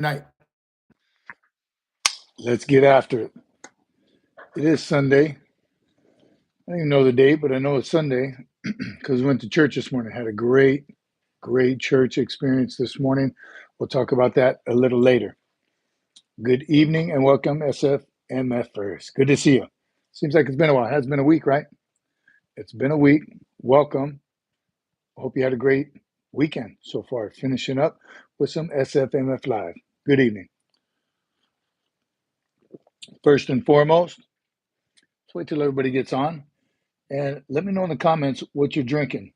Night. Let's get after it. It is Sunday. I don't even know the date, but I know it's Sunday because we went to church this morning. Had a great church experience this morning. We'll talk about that a little later. Good evening and welcome, SFMF-ers. Good to see you. Seems like it's been a while. It has been a week, right? It's been a week. Welcome. Hope you had a great weekend so far. Finishing up with some SFMF Live. Good evening. First and foremost, let's wait till everybody gets on. And let me know in the comments what you're drinking.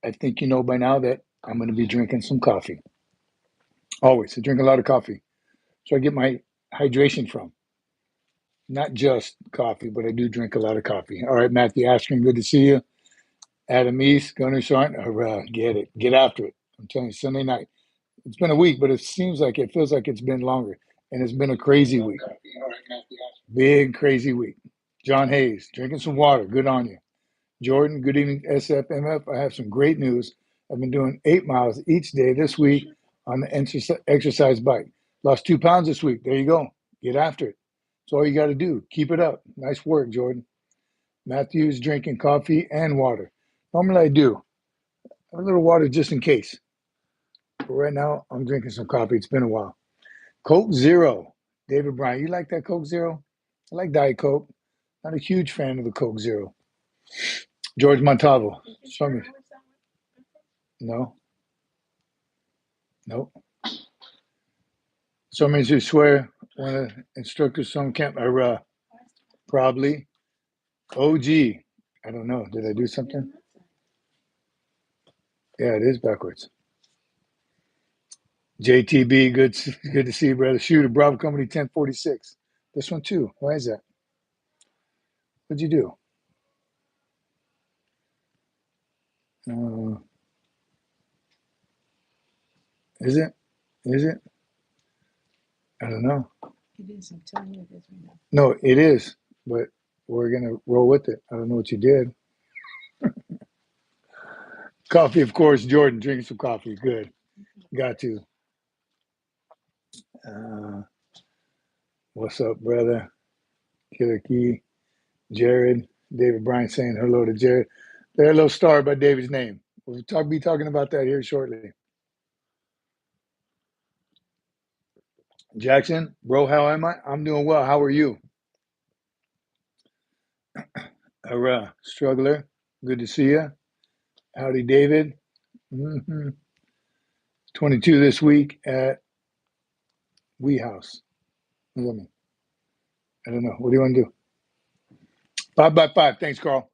I think you know by now that I'm going to be drinking some coffee. Always. I drink a lot of coffee. So I get my hydration from. Not just coffee, but I do drink a lot of coffee. All right, Matthew Ashkin, good to see you. Adam East, Gunnar Sarn, get it. Get after it. I'm telling you, Sunday night. It's been a week, but it feels like it's been longer. And it's been a crazy week. Big, crazy week. John Hayes, drinking some water. Good on you. Jordan, good evening, SFMF. I have some great news. I've been doing 8 miles each day this week on the exercise bike. Lost 2 pounds this week. There you go. Get after it. That's all you got to do. Keep it up. Nice work, Jordan. Matthew's drinking coffee and water. Normally I do. A little water just in case. But right now, I'm drinking some coffee. It's been a while. Coke Zero. David Bryant, you like that Coke Zero? I like Diet Coke. Not a huge fan of the Coke Zero. George Montalvo. Show me. No. Nope. Some means who swear one of the instructors some camp are probably OG. I don't know. Did I do something? Yeah, it is backwards. JTB, good to see you, brother. Shooter, Bravo Company 1046. This one too. Why is that? What'd you do? Is it? Is it? I don't know. It is. I'm telling you it is right now. No, it is, but we're going to roll with it. I don't know what you did. Coffee, of course. Jordan, drinking some coffee. Good. Got to. What's up, brother? Killer Key, Jared, David Bryant saying hello to Jared. There, a little star by David's name. We'll be talking about that here shortly. Jackson, bro, how am I? I'm doing well. How are you? Struggler, good to see you. Howdy, David. 22 this week at Wee House. What does that mean? I don't know. What do you want to do? 5 by 5. Thanks, Carl.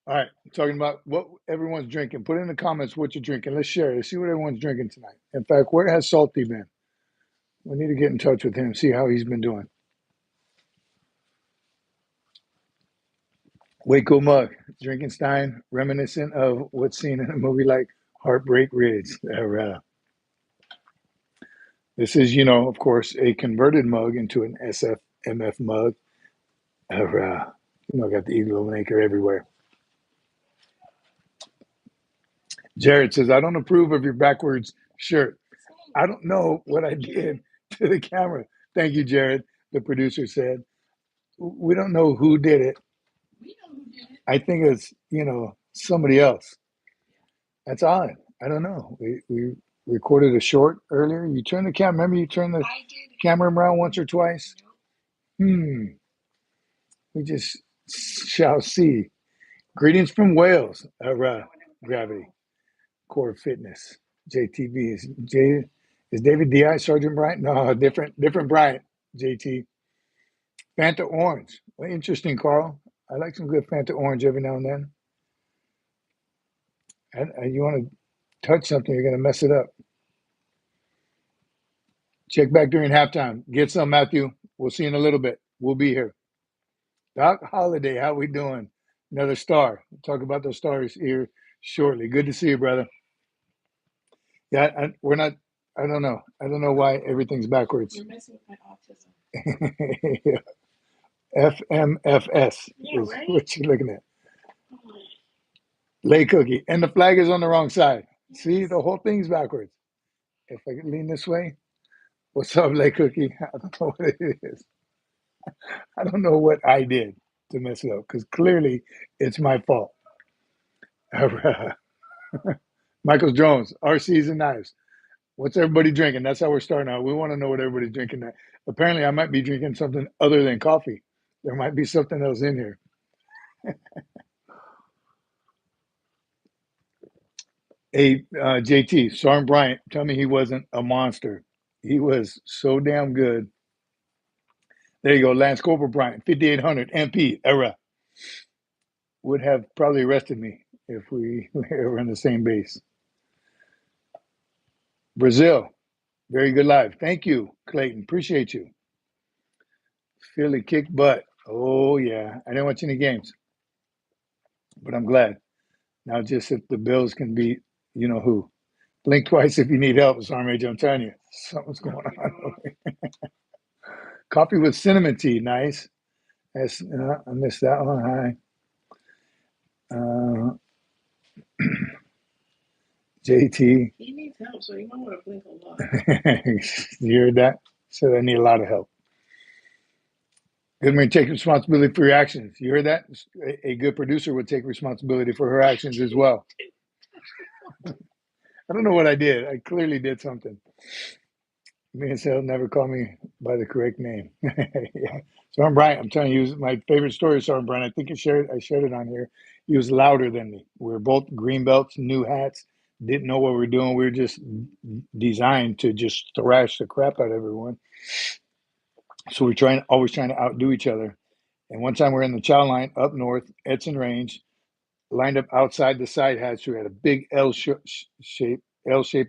All right, talking about what everyone's drinking. Put in the comments what you're drinking. Let's share it. Let's see what everyone's drinking tonight. In fact, where has Salty been? We need to get in touch with him, see how he's been doing. Waco Mug, drinking Stein, reminiscent of what's seen in a movie like Heartbreak Ridge. This is, of course, a converted mug into an SFMF mug. Got the eagle and anchor everywhere. Jared says, I don't approve of your backwards shirt. I don't know what I did to the camera. Thank you, Jared. The producer said, we don't know who did it. I think it's, somebody else. That's odd. I don't know. We recorded a short earlier. You turn the camera. Remember you turned the camera around once or twice? We just shall see. Greetings from Wales. Gravity. Core Fitness. JTB. Is David D.I. Sergeant Bryant? No, different Bryant. JT. Fanta Orange. Well, interesting, Carl. I like some good Fanta Orange every now and then. And you want to touch something, you're going to mess it up. Check back during halftime. Get some, Matthew. We'll see you in a little bit. We'll be here. Doc Holiday, how we doing? Another star. We'll talk about those stars here shortly. Good to see you, brother. Yeah, we're not. I don't know. I don't know why everything's backwards. You're messing with my autism. Yeah. FMFS is right? What you're looking at. Lay Cookie. And the flag is on the wrong side. See, the whole thing's backwards. If I could lean this way. What's up, Lake Cookie? I don't know what it is. I don't know what I did to mess it up because clearly it's my fault. Michael Jones, RCs and knives. What's everybody drinking? That's how we're starting out. We want to know what everybody's drinking. Apparently, I might be drinking something other than coffee. There might be something else in here. Hey, JT, Sergeant Bryant, tell me he wasn't a monster. He was so damn good. There you go, Lance Corporal Bryant, 5800 MP era. Would have probably arrested me if we were on the same base. Brazil, very good live. Thank you, Clayton. Appreciate you. Philly kicked butt. Oh, yeah. I didn't watch any games, but I'm glad. Now, just if the Bills can beat, you know who. Blink twice if you need help, Sergeant Major. I'm telling you, something's going on. Coffee with cinnamon tea, nice. I missed that one. Hi. JT. He needs help, so you might want to blink a lot. You heard that? So I need a lot of help. Good man, take responsibility for your actions. You heard that? A good producer would take responsibility for her actions as well. I don't know what I did. I clearly did something. Me and Sal never call me by the correct name. Yeah. Sergeant Bryant, I'm telling you, my favorite story is Sergeant Bryant. I think I shared it on here. He was louder than me. We were both green belts, new hats, didn't know what we were doing. We were just designed to just thrash the crap out of everyone. So we're always trying to outdo each other. And one time we're in the chow line up north, Edson Range, lined up outside the side hatch. We had a big L shape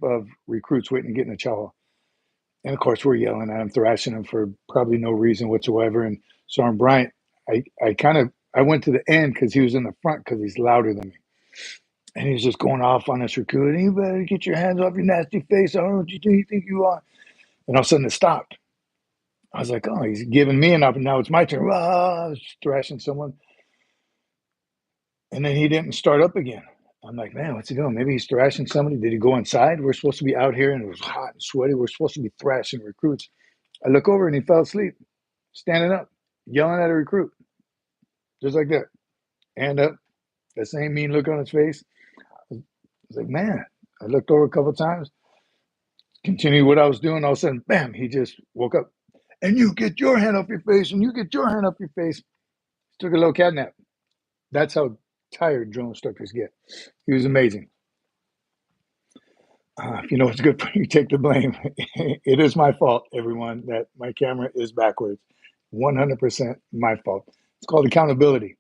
of recruits waiting to get in the chow. And of course, we're yelling at him, thrashing him for probably no reason whatsoever. And Sergeant Bryant, I went to the end because he was in the front because he's louder than me. And he's just going off on this recruit. You better get your hands off your nasty face. I don't know what you think you are. And all of a sudden it stopped. I was like, oh, he's giving me an up, and now it's my turn. I was thrashing someone. And then he didn't start up again. I'm like, man, what's he doing? Maybe he's thrashing somebody. Did he go inside? We're supposed to be out here, and it was hot and sweaty. We're supposed to be thrashing recruits. I look over, and he fell asleep, standing up, yelling at a recruit. Just like that. Hand up, that same mean look on his face. I was like, man. I looked over a couple of times, continued what I was doing. All of a sudden, bam, he just woke up. And you get your hand off your face, and you get your hand off your face. Took a little cat nap. That's how tired drone instructors get. He was amazing. If you know what's good for you, take the blame. It is my fault, everyone, that my camera is backwards. 100% my fault. It's called accountability.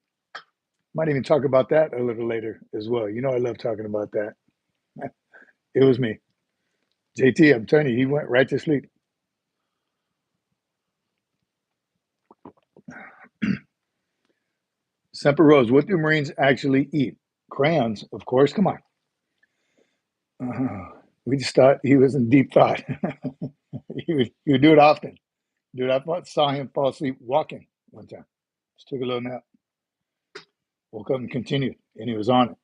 Might even talk about that a little later as well. You know I love talking about that. It was me. JT, I'm telling you, he went right to sleep. Semper Rose, what do Marines actually eat? Crayons, of course. Come on. We just thought he was in deep thought. he would do it often. Dude, I saw him fall asleep walking one time. Just took a little nap. Woke up and continued, and he was on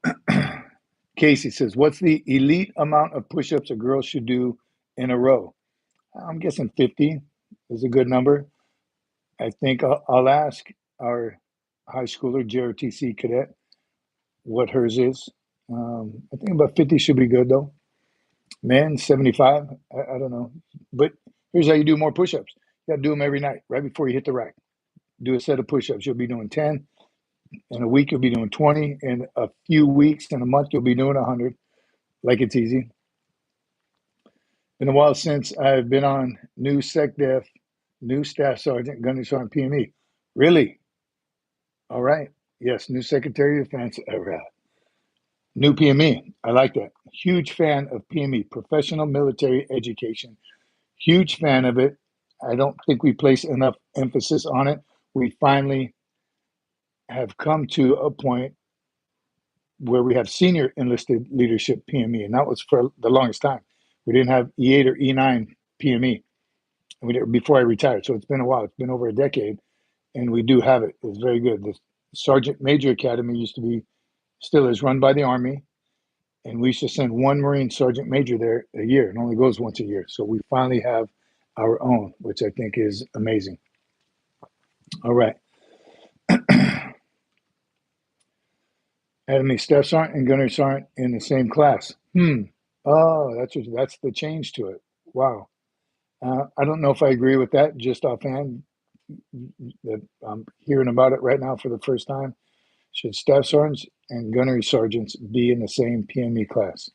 it. Casey says, what's the elite amount of push-ups a girl should do in a row? I'm guessing 50 is a good number. I think I'll ask our high schooler, JRTC cadet, what hers is. I think about 50 should be good, though. Men, 75. I don't know. But here's how you do more push-ups. You got to do them every night, right before you hit the rack. Do a set of push-ups. You'll be doing 10. In a week, you'll be doing 20. In a few weeks, in a month, you'll be doing 100. Like it's easy. Been a while since I've been on new SecDef, new Staff Sergeant, Gunnery Sergeant PME. Really? All right. Yes, new Secretary of Defense. New PME. I like that. Huge fan of PME, Professional Military Education. Huge fan of it. I don't think we place enough emphasis on it. We finally have come to a point where we have senior enlisted leadership PME, and that was for the longest time. We didn't have E8 or E9 PME before I retired, so it's been a while. It's been over a decade, and we do have it. It's very good. The Sergeant Major Academy used to be, still is run by the Army, And we used to send one Marine Sergeant Major there a year. It only goes once a year. So we finally have our own, which I think is amazing. All right. Academy Staff Sergeant and Gunnery Sergeant in the same class. Oh, that's the change to it. Wow. I don't know if I agree with that just offhand. That I'm hearing about it right now for the first time. Should Staff Sergeants and Gunnery Sergeants be in the same PME class?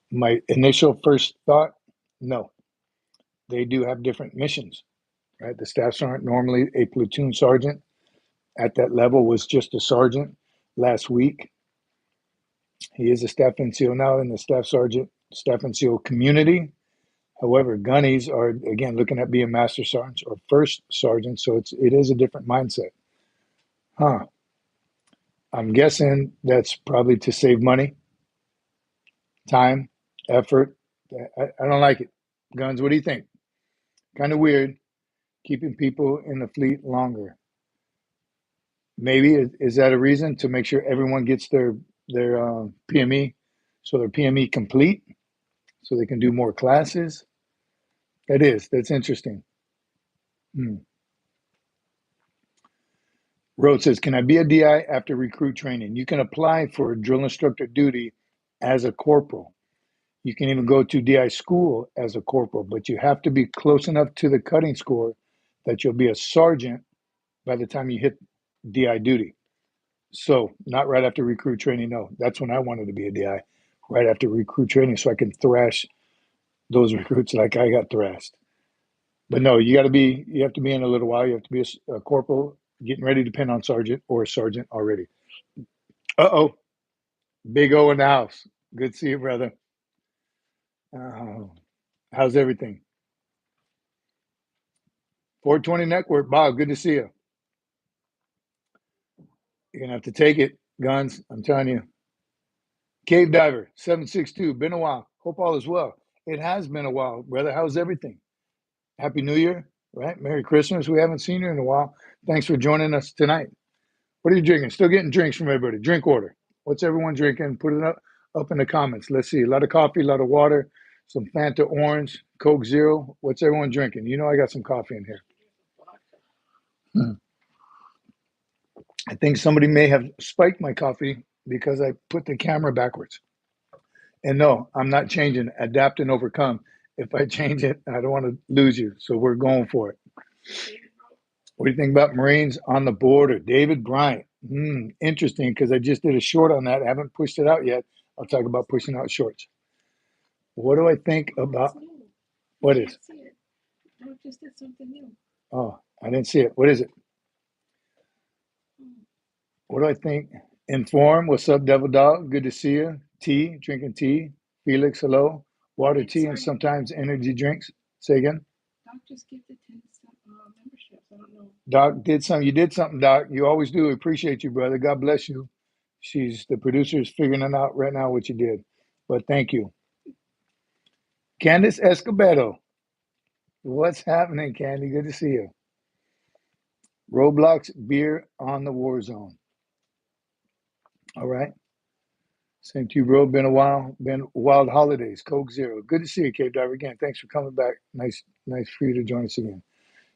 My initial first thought, no. They do have different missions, right? The Staff Sergeant, normally a platoon sergeant at that level, was just a sergeant last week. He is a Staff NCO now in the Staff Sergeant, Staff NCO community. However, gunnies are, again, looking at being master sergeants or first sergeants, so it is a different mindset. I'm guessing that's probably to save money, time, effort. I don't like it. Guns, what do you think? Kind of weird, keeping people in the fleet longer. Maybe, is that a reason to make sure everyone gets their PME, so their PME complete, so they can do more classes? That's interesting. Rhodes says, can I be a DI after recruit training? You can apply for drill instructor duty as a corporal. You can even go to DI school as a corporal, but you have to be close enough to the cutting score that you'll be a sergeant by the time you hit DI duty. So not right after recruit training, no. That's when I wanted to be a DI, right after recruit training, so I can thrash those recruits like I got thrashed. But no, you have to be in a little while. You have to be a corporal, getting ready to pin on sergeant or a sergeant already. Uh-oh, Big O in the house. Good to see you, brother. How's everything? 420 Network, Bob, good to see you. You're going to have to take it, Guns, I'm telling you. Cave Diver, 762, been a while. Hope all is well. It has been a while, brother. How's everything? Happy New Year, right? Merry Christmas. We haven't seen you in a while. Thanks for joining us tonight. What are you drinking? Still getting drinks from everybody. Drink order. What's everyone drinking? Put it up in the comments. Let's see. A lot of coffee, a lot of water, some Fanta Orange, Coke Zero. What's everyone drinking? You know I got some coffee in here. I think somebody may have spiked my coffee because I put the camera backwards. And no, I'm not changing. Adapt and overcome. If I change it, I don't want to lose you. So we're going for it. What do you think about Marines on the border? David Bryant. Interesting, because I just did a short on that. I haven't pushed it out yet. I'll talk about pushing out shorts. What do I think about? What is? I just did something new. Oh, I didn't see it. What is it? What do I think? Inform. What's up, Devil Dog? Good to see you. Tea, drinking tea. Felix, hello. Water, tea, and sometimes energy drinks. Say again. Doc just gave the 10 memberships. I don't know. Doc did something. You did something, Doc. You always do. Appreciate you, brother. God bless you. The producer is figuring it out right now what you did. But thank you. Candice Escobedo. What's happening, Candy? Good to see you. Roblox beer on the war zone. All right. Same to you, bro. Been a while. Been wild holidays. Coke Zero. Good to see you, Cave Diver. Again, thanks for coming back. Nice for you to join us again.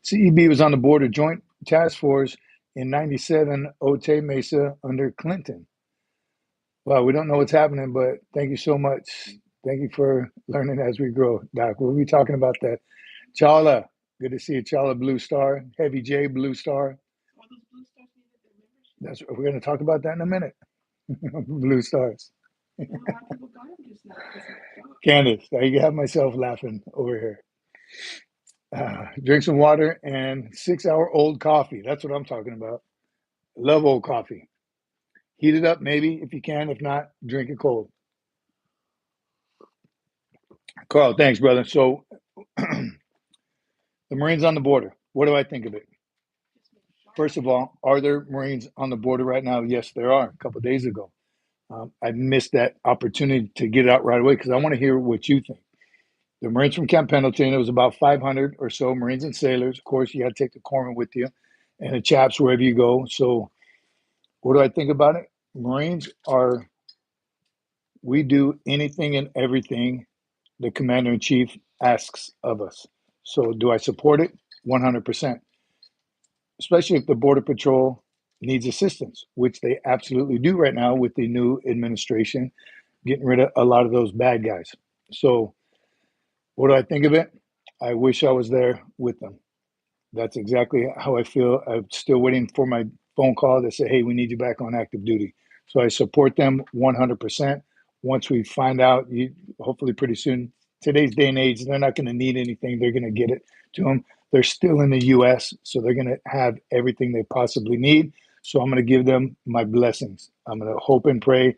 CEB was on the board of Joint Task Force in 97, Otay Mesa under Clinton. Well, we don't know what's happening, but thank you so much. Thank you for learning as we grow, Doc. We'll be talking about that. Chala, good to see you. Chala Blue Star. Heavy J Blue Star. That's we're going to talk about that in a minute. Blue Stars. Candace, I have myself laughing over here. Drink some water and 6-hour-old coffee. That's what I'm talking about. Love old coffee. Heat it up maybe if you can. If not, drink it cold. Carl, thanks, brother. So the Marines on the border. What do I think of it? First of all, are there Marines on the border right now? Yes, there are. A couple of days ago. I missed that opportunity to get it out right away because I want to hear what you think. The Marines from Camp Pendleton, it was about 500 or so Marines and sailors. Of course, you got to take the corpsman with you and the chaps wherever you go. So what do I think about it? Marines are We do anything and everything the commander-in-chief asks of us. So do I support it? 100%, especially if the Border Patrol needs assistance, which they absolutely do right now with the new administration, getting rid of a lot of those bad guys. So what do I think of it? I wish I was there with them. That's exactly how I feel. I'm still waiting for my phone call to say, hey, we need you back on active duty. So I support them 100%. Once we find out, hopefully pretty soon, today's day and age, they're not going to need anything. They're going to get it to them. They're still in the U.S., so they're going to have everything they possibly need. So I'm going to give them my blessings. I'm going to hope and pray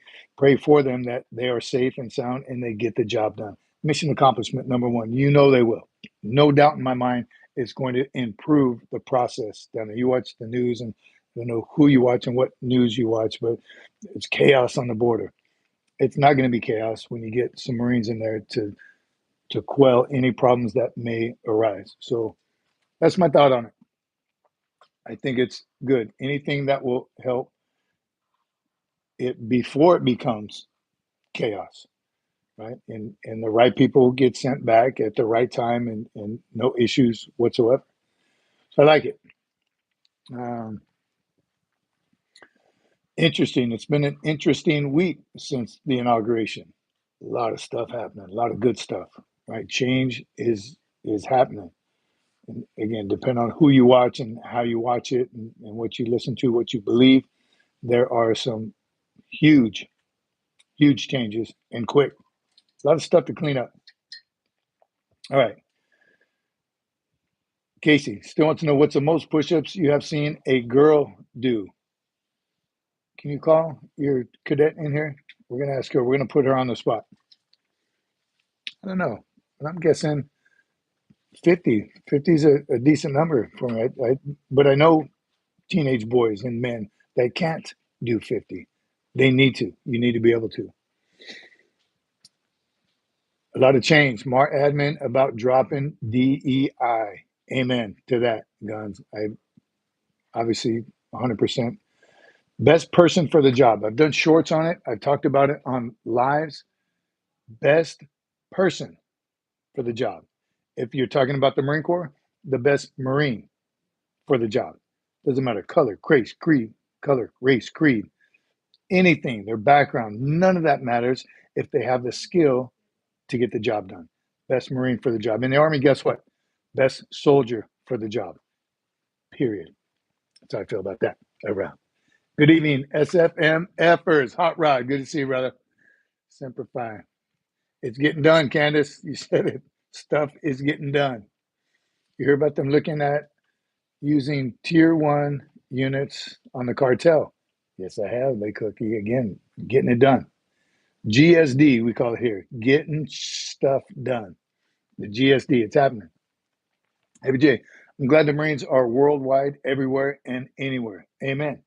for them that they are safe and sound and they get the job done. Mission accomplishment number one. You know they will. No doubt in my mind it's going to improve the process. Down you watch the news, and I don't know who you watch and what news you watch, but it's chaos on the border. It's not going to be chaos when you get some Marines in there to quell any problems that may arise. So that's my thought on it. I think it's good. Anything that will help it before it becomes chaos, right? And the right people get sent back at the right time and no issues whatsoever. So I like it. Um, Interesting. It's been an interesting week since the inauguration. A lot of stuff happening, a lot of good stuff, right? Change is happening. And again, depending on who you watch and how you watch it and what you listen to, what you believe, there are some huge, huge changes and quick. A lot of stuff to clean up. All right. Casey still wants to know what's the most push-ups you have seen a girl do. Can you call your cadet in here? We're going to ask her. We're going to put her on the spot. I don't know. I'm guessing 50. 50 is a decent number for me. But I know teenage boys and men that can't do 50. They need to. You need to be able to. A lot of change. More admin about dropping DEI. Amen to that, Guns. I obviously 100%. Best person for the job. I've done shorts on it. I've talked about it on lives. Best person for the job. If you're talking about the Marine Corps, the best Marine for the job. Doesn't matter color, race, creed, anything, their background, none of that matters if they have the skill to get the job done. Best Marine for the job. In the Army, guess what? Best soldier for the job. Period. That's how I feel about that. Around. Good evening, SFMF-ers. Hot Rod. Good to see you, brother. Semper Fi. It's getting done, Candace. You said it. Stuff is getting done. You hear about them looking at using tier 1 units on the cartel. Yes, I have. They cookie again, getting it done. GSD, we call it here, getting stuff done. The GSD, it's happening. Hey, Jay, I'm glad the Marines are worldwide, everywhere and anywhere. Amen.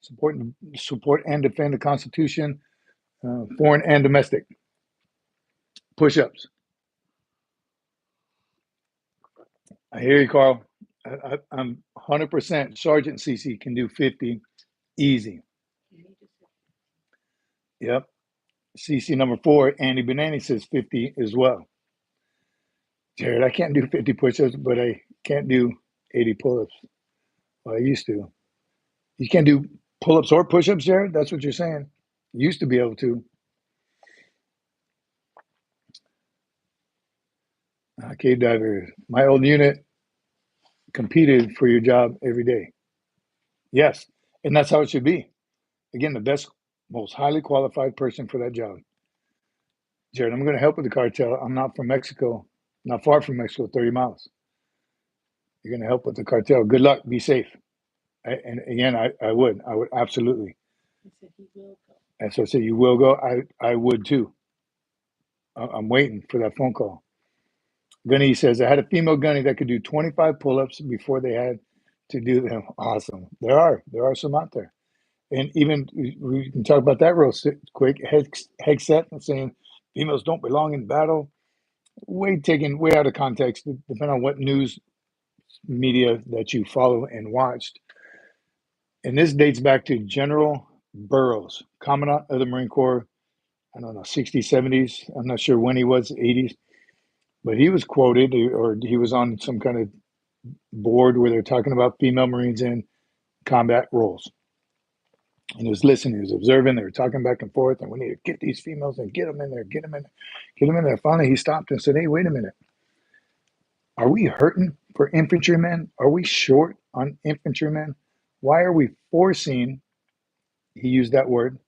Support and defend the Constitution, foreign and domestic. Push-ups. I hear you, Carl. I'm 100%. Sergeant Cece can do 50 easy. Yep. CC number 4, Andy Benani says 50 as well. Jared, I can't do 50 push-ups, but I can't do 80 pull-ups. Well, I used to. You can't do pull-ups or push-ups, Jared? That's what you're saying? You used to be able to. Cave diver, my old unit competed for your job every day. Yes, and that's how it should be. Again, the best, most highly qualified person for that job. Jared, I'm going to help with the cartel. I'm not from Mexico, not far from Mexico, 30 miles. You're going to help with the cartel. Good luck. Be safe. And again, I would absolutely. He said he will go. And so I said, you will go? I would too. I'm waiting for that phone call. Gunny says, I had a female gunny that could do 25 pull-ups before they had to do them. Awesome. There are some out there. And even we can talk about that real quick. Hegseth saying females don't belong in battle. Taken way out of context, depending on what news media that you follow and watched. And this dates back to General Burroughs, Commandant of the Marine Corps. I don't know, 60s, 70s. I'm not sure when he was, 80s, but he was quoted, or he was on some kind of board where they're talking about female Marines in combat roles. And he was listening, he was observing, they were talking back and forth, and we need to get these females and get them in there, get them in there, get them in there. Finally, he stopped and said, hey, wait a minute. Are we hurting for infantrymen? Are we short on infantrymen? Why are we forcing, he used that word,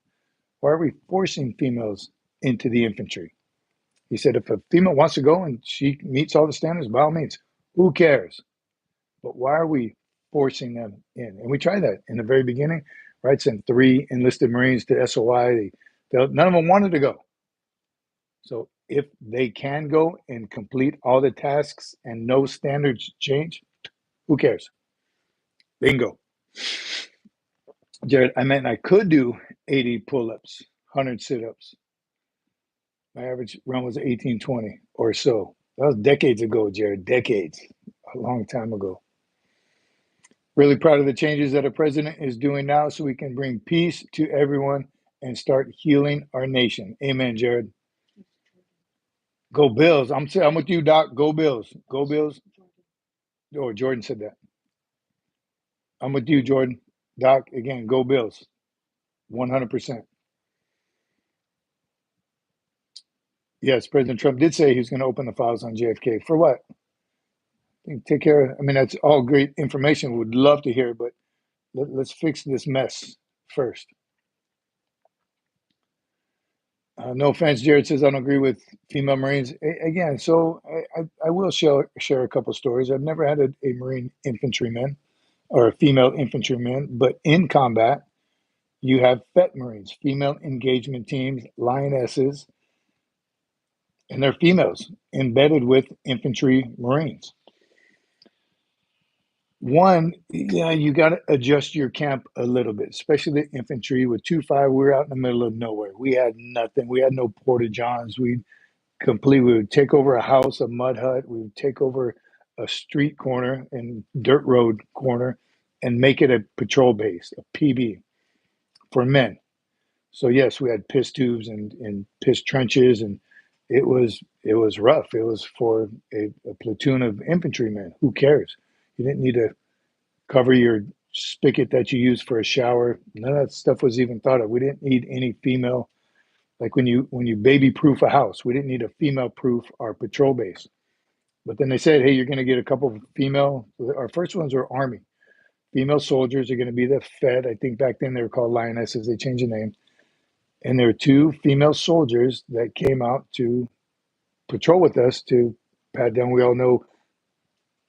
why are we forcing females into the infantry? He said, if a female wants to go and she meets all the standards, by all means, who cares? But why are we forcing them in? And we tried that in the very beginning, right? Sent 3 enlisted Marines to SOI. None of them wanted to go. So if they can go and complete all the tasks and no standards change, who cares? They can go. Jared, I meant I could do 80 pull-ups, 100 sit-ups. My average run was 1820 or so. That was decades ago, Jared, decades, a long time ago. Really proud of the changes that our president is doing now so we can bring peace to everyone and start healing our nation. Amen, Jared. Go Bills. I'm with you, Doc. Go Bills. Go Bills. Oh, Jordan said that. I'm with you, Jordan. Doc, again, go Bills. 100%. Yes, President Trump did say he's going to open the files on JFK. For what? Take care. I mean, that's all great information. Would love to hear, but let's fix this mess first. No offense, Jared says I don't agree with female Marines. Again, so I will share a couple stories. I've never had a Marine infantryman or a female infantryman, but in combat, you have FET Marines, female engagement teams, lionesses, and they're females embedded with infantry Marines. One, yeah, you got to adjust your camp a little bit, especially the infantry. With 2-5, we were out in the middle of nowhere. We had nothing. We had no porta-johns. We would take over a house, a mud hut. We would take over a street corner and dirt road corner and make it a patrol base, a PB for men. So yes, we had piss tubes and piss trenches, and it was rough. It was for a platoon of infantrymen. Who cares? You didn't need to cover your spigot that you use for a shower. None of that stuff was even thought of. We didn't need any female. Like when you baby proof a house, we didn't need a female proof our patrol base. But then they said, hey, you're going to get a couple of female. Our first ones were Army. Female soldiers are going to be the Fed. I think back then they were called Lionesses. They changed the name. And there were 2 female soldiers that came out to patrol with us to pat down. We all know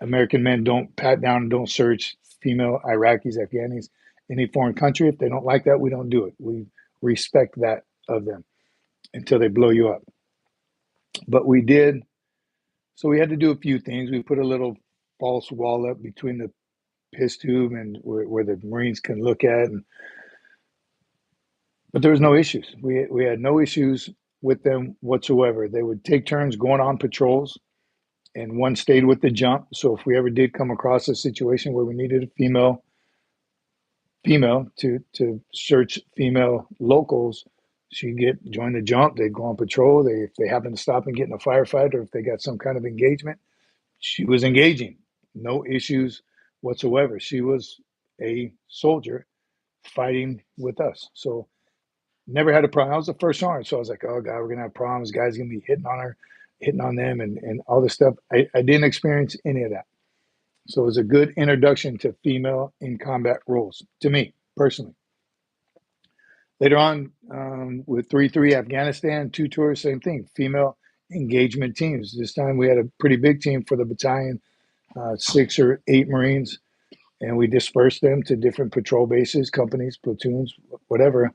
American men don't pat down and don't search female Iraqis, Afghanis, any foreign country. If they don't like that, we don't do it. We respect that of them until they blow you up. But we did. So we had to do a few things. We put a little false wall up between the piss tube and where the Marines can look at. But there was no issues. We had no issues with them whatsoever. They would take turns going on patrols, and one stayed with the jump. So if we ever did come across a situation where we needed a female to search female locals, she'd join the jump. They'd go on patrol. If they happen to stop and get in a firefight, or if they got some kind of engagement, she was engaging. No issues whatsoever. She was a soldier fighting with us. So never had a problem. I was the first sergeant, so I was like, oh God, we're gonna have problems. Guys gonna be hitting on her, hitting on them, and all this stuff. I didn't experience any of that. So it was a good introduction to female in combat roles to me personally. Later on, with 3-3 Afghanistan, 2 tours, same thing, female engagement teams. This time we had a pretty big team for the battalion, 6 or 8 Marines, and we dispersed them to different patrol bases, companies, platoons, whatever.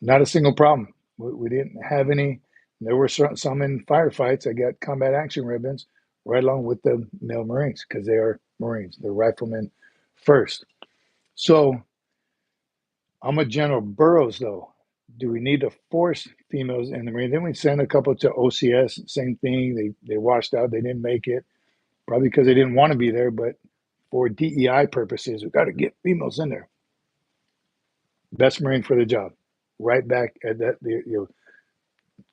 Not a single problem. We didn't have any. There were some in firefights. I got combat action ribbons right along with the male Marines because they are Marines. They're riflemen first. So I'm a General Burroughs, though. Do we need to force females in the Marine? Then we sent a couple to OCS. Same thing. They washed out. They didn't make it. Probably because they didn't want to be there. But for DEI purposes, we've got to get females in there. Best Marine for the job. Right back at that.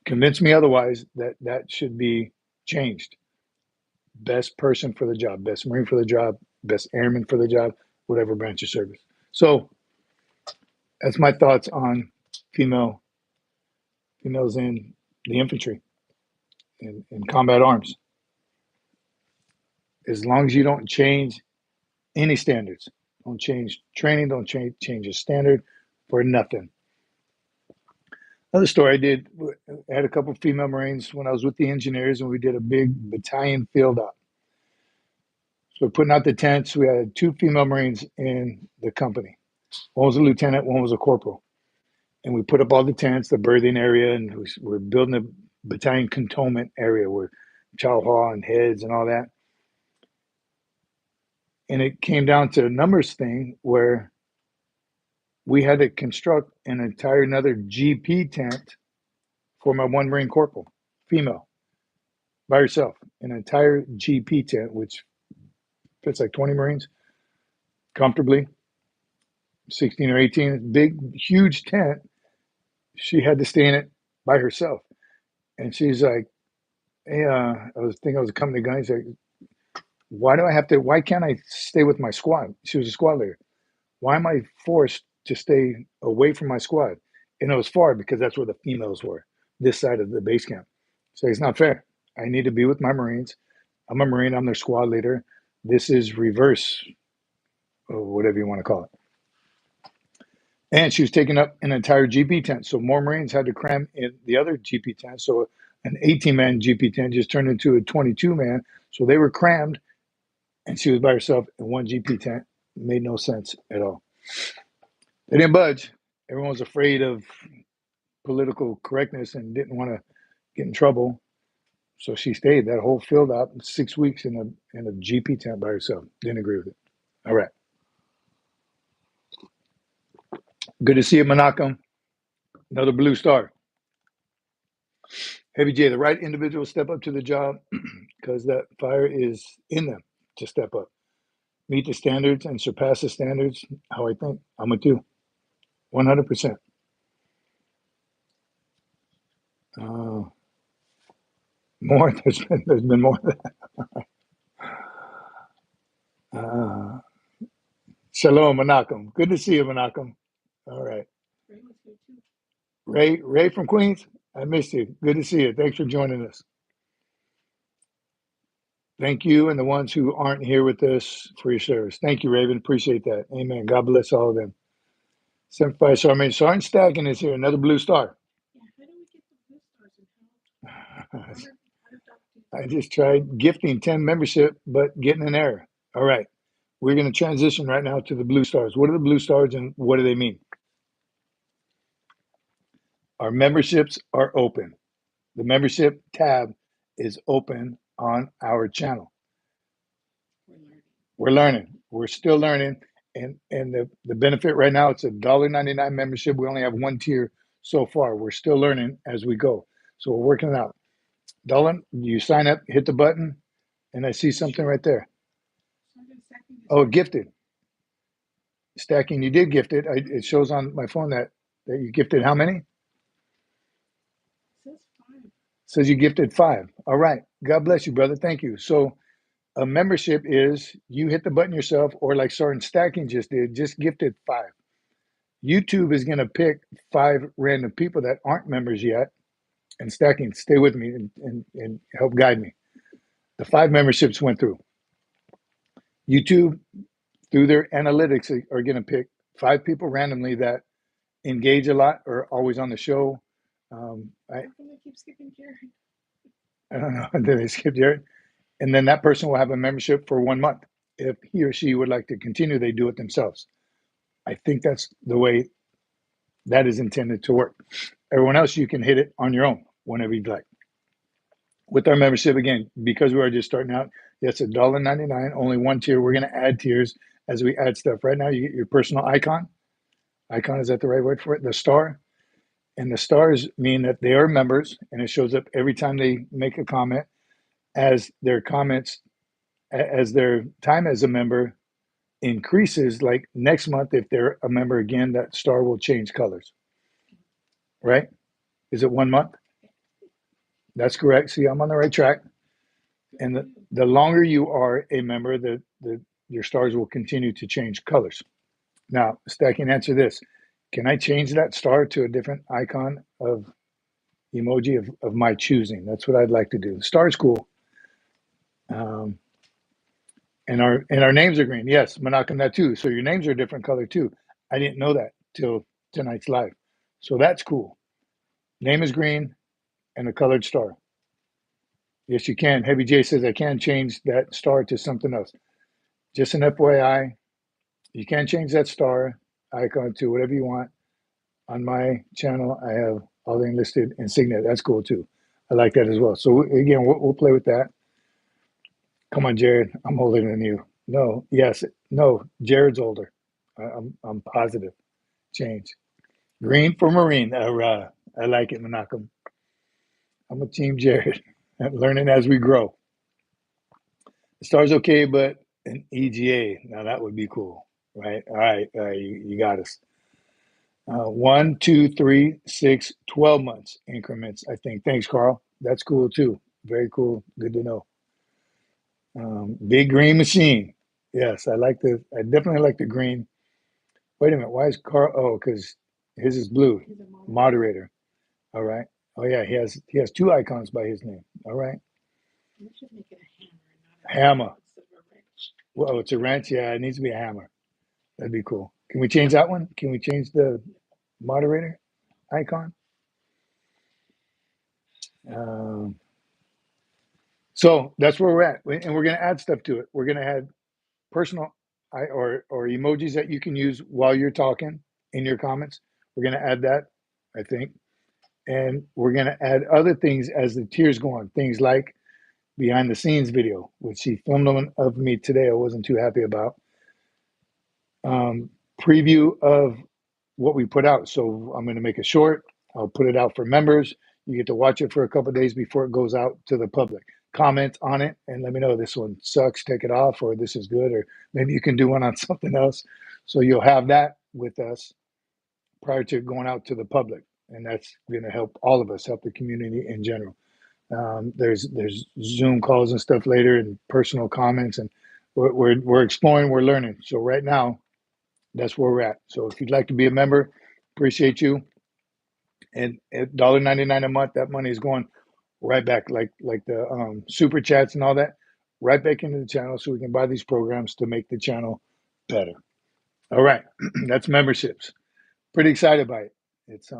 Convince me otherwise that should be changed. Best person for the job, best Marine for the job, best airman for the job, whatever branch of service. So that's my thoughts on females in the infantry and combat arms. As long as you don't change any standards, don't change training, don't change a standard for nothing. Another story I did, I had a couple of female Marines when I was with the engineers, and we did a big battalion field op. So we're putting out the tents. We had 2 female Marines in the company. One was a lieutenant, one was a corporal. And we put up all the tents, the berthing area, and we're building a battalion cantonment area where chow hall and heads and all that. And it came down to a numbers thing where we had to construct an entire another GP tent for my 1 Marine corporal, female, by herself. An entire GP tent, which fits like 20 Marines comfortably, 16 or 18, big, huge tent. She had to stay in it by herself. And she's like, hey, I was thinking I was a company guy. He's like, why can't I stay with my squad? She was a squad leader. Why am I forced to stay away from my squad? And it was far because that's where the females were, this side of the base camp. So it's not fair. I need to be with my Marines. I'm a Marine. I'm their squad leader. This is reverse, or whatever you want to call it. And she was taking up an entire GP tent. So more Marines had to cram in the other GP tent. So an 18-man GP tent just turned into a 22-man. So they were crammed, and she was by herself in 1 GP tent. It made no sense at all. They didn't budge. Everyone was afraid of political correctness and didn't want to get in trouble. So she stayed that whole field out 6 weeks in a GP tent by herself. Didn't agree with it. All right. Good to see you, Menachem. Another blue star. Heavy J, the right individual step up to the job because that fire is in them to step up. Meet the standards and surpass the standards. How I think. I'm with you. 100%. More. There's been more than that. Shalom, Menachem. Good to see you, Menachem. All right. Ray from Queens, I missed you. Good to see you. Thanks for joining us. Thank you, and the ones who aren't here with us for your service. Thank you, Raven. Appreciate that. Amen. God bless all of them. Semper Fi Sergeant Stacking is here. Another blue star. Yeah, how do we get the blue stars? I just tried gifting 10 membership, but getting an error. All right. We're going to transition right now to the blue stars. What are the blue stars and what do they mean? Our memberships are open. The membership tab is open on our channel. We're learning. We're still learning. And the benefit right now, it's a $1.99 membership. We only have 1 tier so far. We're still learning as we go. So we're working it out. Dolan, you sign up, hit the button, and I see something right there. Oh, gifted. Stacking, you did gift it. It shows on my phone that you gifted how many? It says 5. Says you gifted 5. All right. God bless you, brother. Thank you. So a membership is you hit the button yourself, or like Sergeant Stacking just did, just gifted 5. YouTube is going to pick 5 random people that aren't members yet. And Stacking, stay with me and help guide me. The 5 memberships went through. YouTube, through their analytics, are going to pick 5 people randomly that engage a lot or always on the show. How come they keep skipping Jared? I don't know. Did they skip Jared? And then that person will have a membership for 1 month. If he or she would like to continue, they do it themselves. I think that's the way that is intended to work. Everyone else, you can hit it on your own whenever you'd like. With our membership, again, because we are just starting out, it's $1.99, only 1 tier. We're going to add tiers as we add stuff. Right now, you get your personal icon. Icon, is that the right word for it? The star. And the stars mean that they are members, and it shows up every time they make a comment. As their comments, as their time as a member increases, like next month, if they're a member again, that star will change colors. Right? Is it 1 month? That's correct. See, I'm on the right track. And the longer you are a member, your stars will continue to change colors. Now, Stack, answer this. Can I change that star to a different icon of emoji of my choosing? That's what I'd like to do. The star is cool. And our names are green. Yes, Menachem, that too. So your names are a different color too. I didn't know that till tonight's live. So that's cool. Name is green and a colored star. Yes, you can. Heavy J says I can change that star to something else. Just an FYI, you can change that star icon to whatever you want. On my channel, I have all the enlisted insignia. That's cool too. I like that as well. So again, we'll play with that. Come on, Jared. I'm older than you. No, yes, no. Jared's older. I'm positive. Change. Green for Marine. I like it, Menachem. I'm a team Jared. Learning as we grow. The star's okay, but an EGA. Now that would be cool, right? All right, you got us. 1, 2, 3, 6, 12 months increments, I think. Thanks, Carl. That's cool too. Very cool. Good to know. Big green machine. Yes, I definitely like the green. Wait a minute. Why is Carl? Oh, because his is blue. Moderator. All right. Oh yeah, he has two icons by his name. All right. We should make it a hammer. instead of a wrench. Well, it's a wrench. Yeah, it needs to be a hammer. That'd be cool. Can we change that one? Can we change the moderator icon? So that's where we're at, and we're going to add stuff to it. We're going to add personal or emojis that you can use while you're talking in your comments. We're going to add that, I think, and we're going to add other things as the tiers go on. Things like behind the scenes video, which she filmed one of me today. I wasn't too happy about. Preview of what we put out. So I'm going to make a short. I'll put it out for members. You get to watch it for a couple of days before it goes out to the public. Comment on it and let me know this one sucks, take it off, or this is good, or maybe you can do one on something else. So you'll have that with us prior to going out to the public, and that's going to help all of us, help the community in general. There's Zoom calls and stuff later, and personal comments, and we're exploring, we're learning. So right now, that's where we're at. So if you'd like to be a member, appreciate you. And at $1.99 a month, that money is going right back, like the super chats and all that, right back into the channel, so we can buy these programs to make the channel better. All right, that's memberships. Pretty excited by it. It's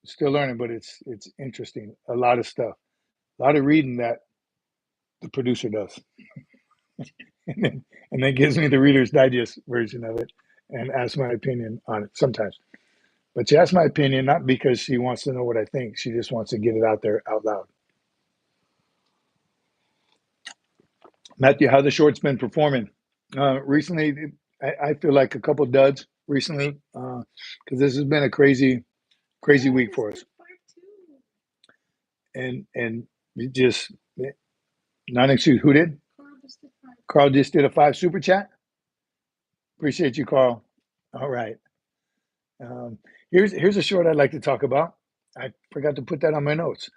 still learning, but it's interesting. A lot of stuff, a lot of reading that the producer does, and then gives me the Reader's Digest version of it and asks my opinion on it sometimes. But she asks my opinion not because she wants to know what I think. She just wants to get it out there out loud. Matthew, how the short's been performing? Recently, I feel like a couple duds recently because this has been a crazy week for us. And just not excuse who did? Carl just did a 5 super chat. Appreciate you, Carl. All right. Here's a short I'd like to talk about. I forgot to put that on my notes.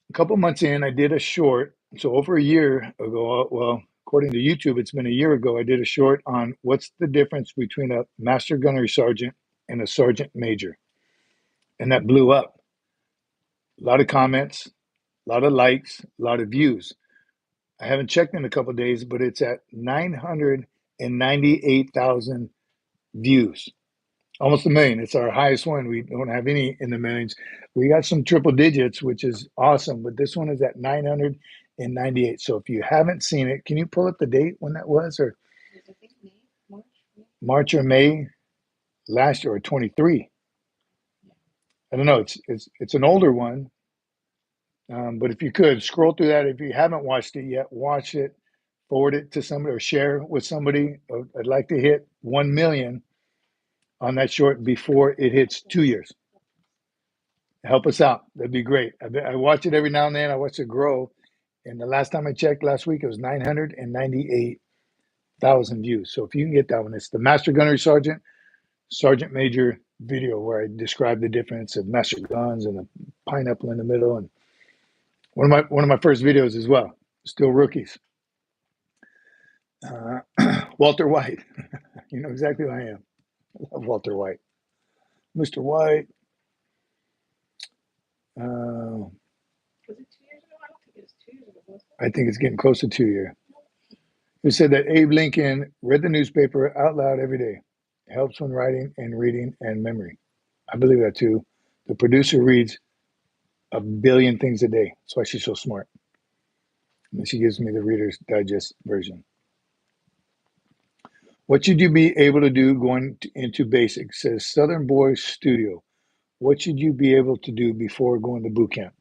A couple months in, I did a short. So over a year ago, well, according to YouTube, it's been a year ago, I did a short on what's the difference between a master gunnery sergeant and a sergeant major. And that blew up. A lot of comments, a lot of likes, a lot of views. I haven't checked in a couple of days, but it's at 998,000 views. Almost a million. It's our highest one. We don't have any in the millions. We got some triple digits, which is awesome, but this one is at 998. So if you haven't seen it, can you pull up the date when that was, or March or May last year, or 23? I don't know. It's an older one, but if you could scroll through that, if you haven't watched it yet, watch it, forward it to somebody, or share with somebody. I'd like to hit 1 million on that short before it hits 2 years. Help us out. That'd be great. I watch it every now and then. I watch it grow. And the last time I checked last week, it was 998,000 views. So if you can get that one, it's the Master Gunnery Sergeant, Sergeant Major video where I describe the difference of master guns and the pineapple in the middle. And One of my first videos as well. Still rookies. Walter White. You know exactly who I am. I love Walter White. Mr. White. Was it 2 years ago? I don't think it was 2 years ago, was it? I think it's getting close to 2 years. Who said that Abe Lincoln read the newspaper out loud every day. It helps when writing and reading and memory. I believe that too. The producer reads a billion things a day. That's why she's so smart. And she gives me the Reader's Digest version. What should you be able to do going into basic? Says Southern Boy Studio. What should you be able to do before going to boot camp?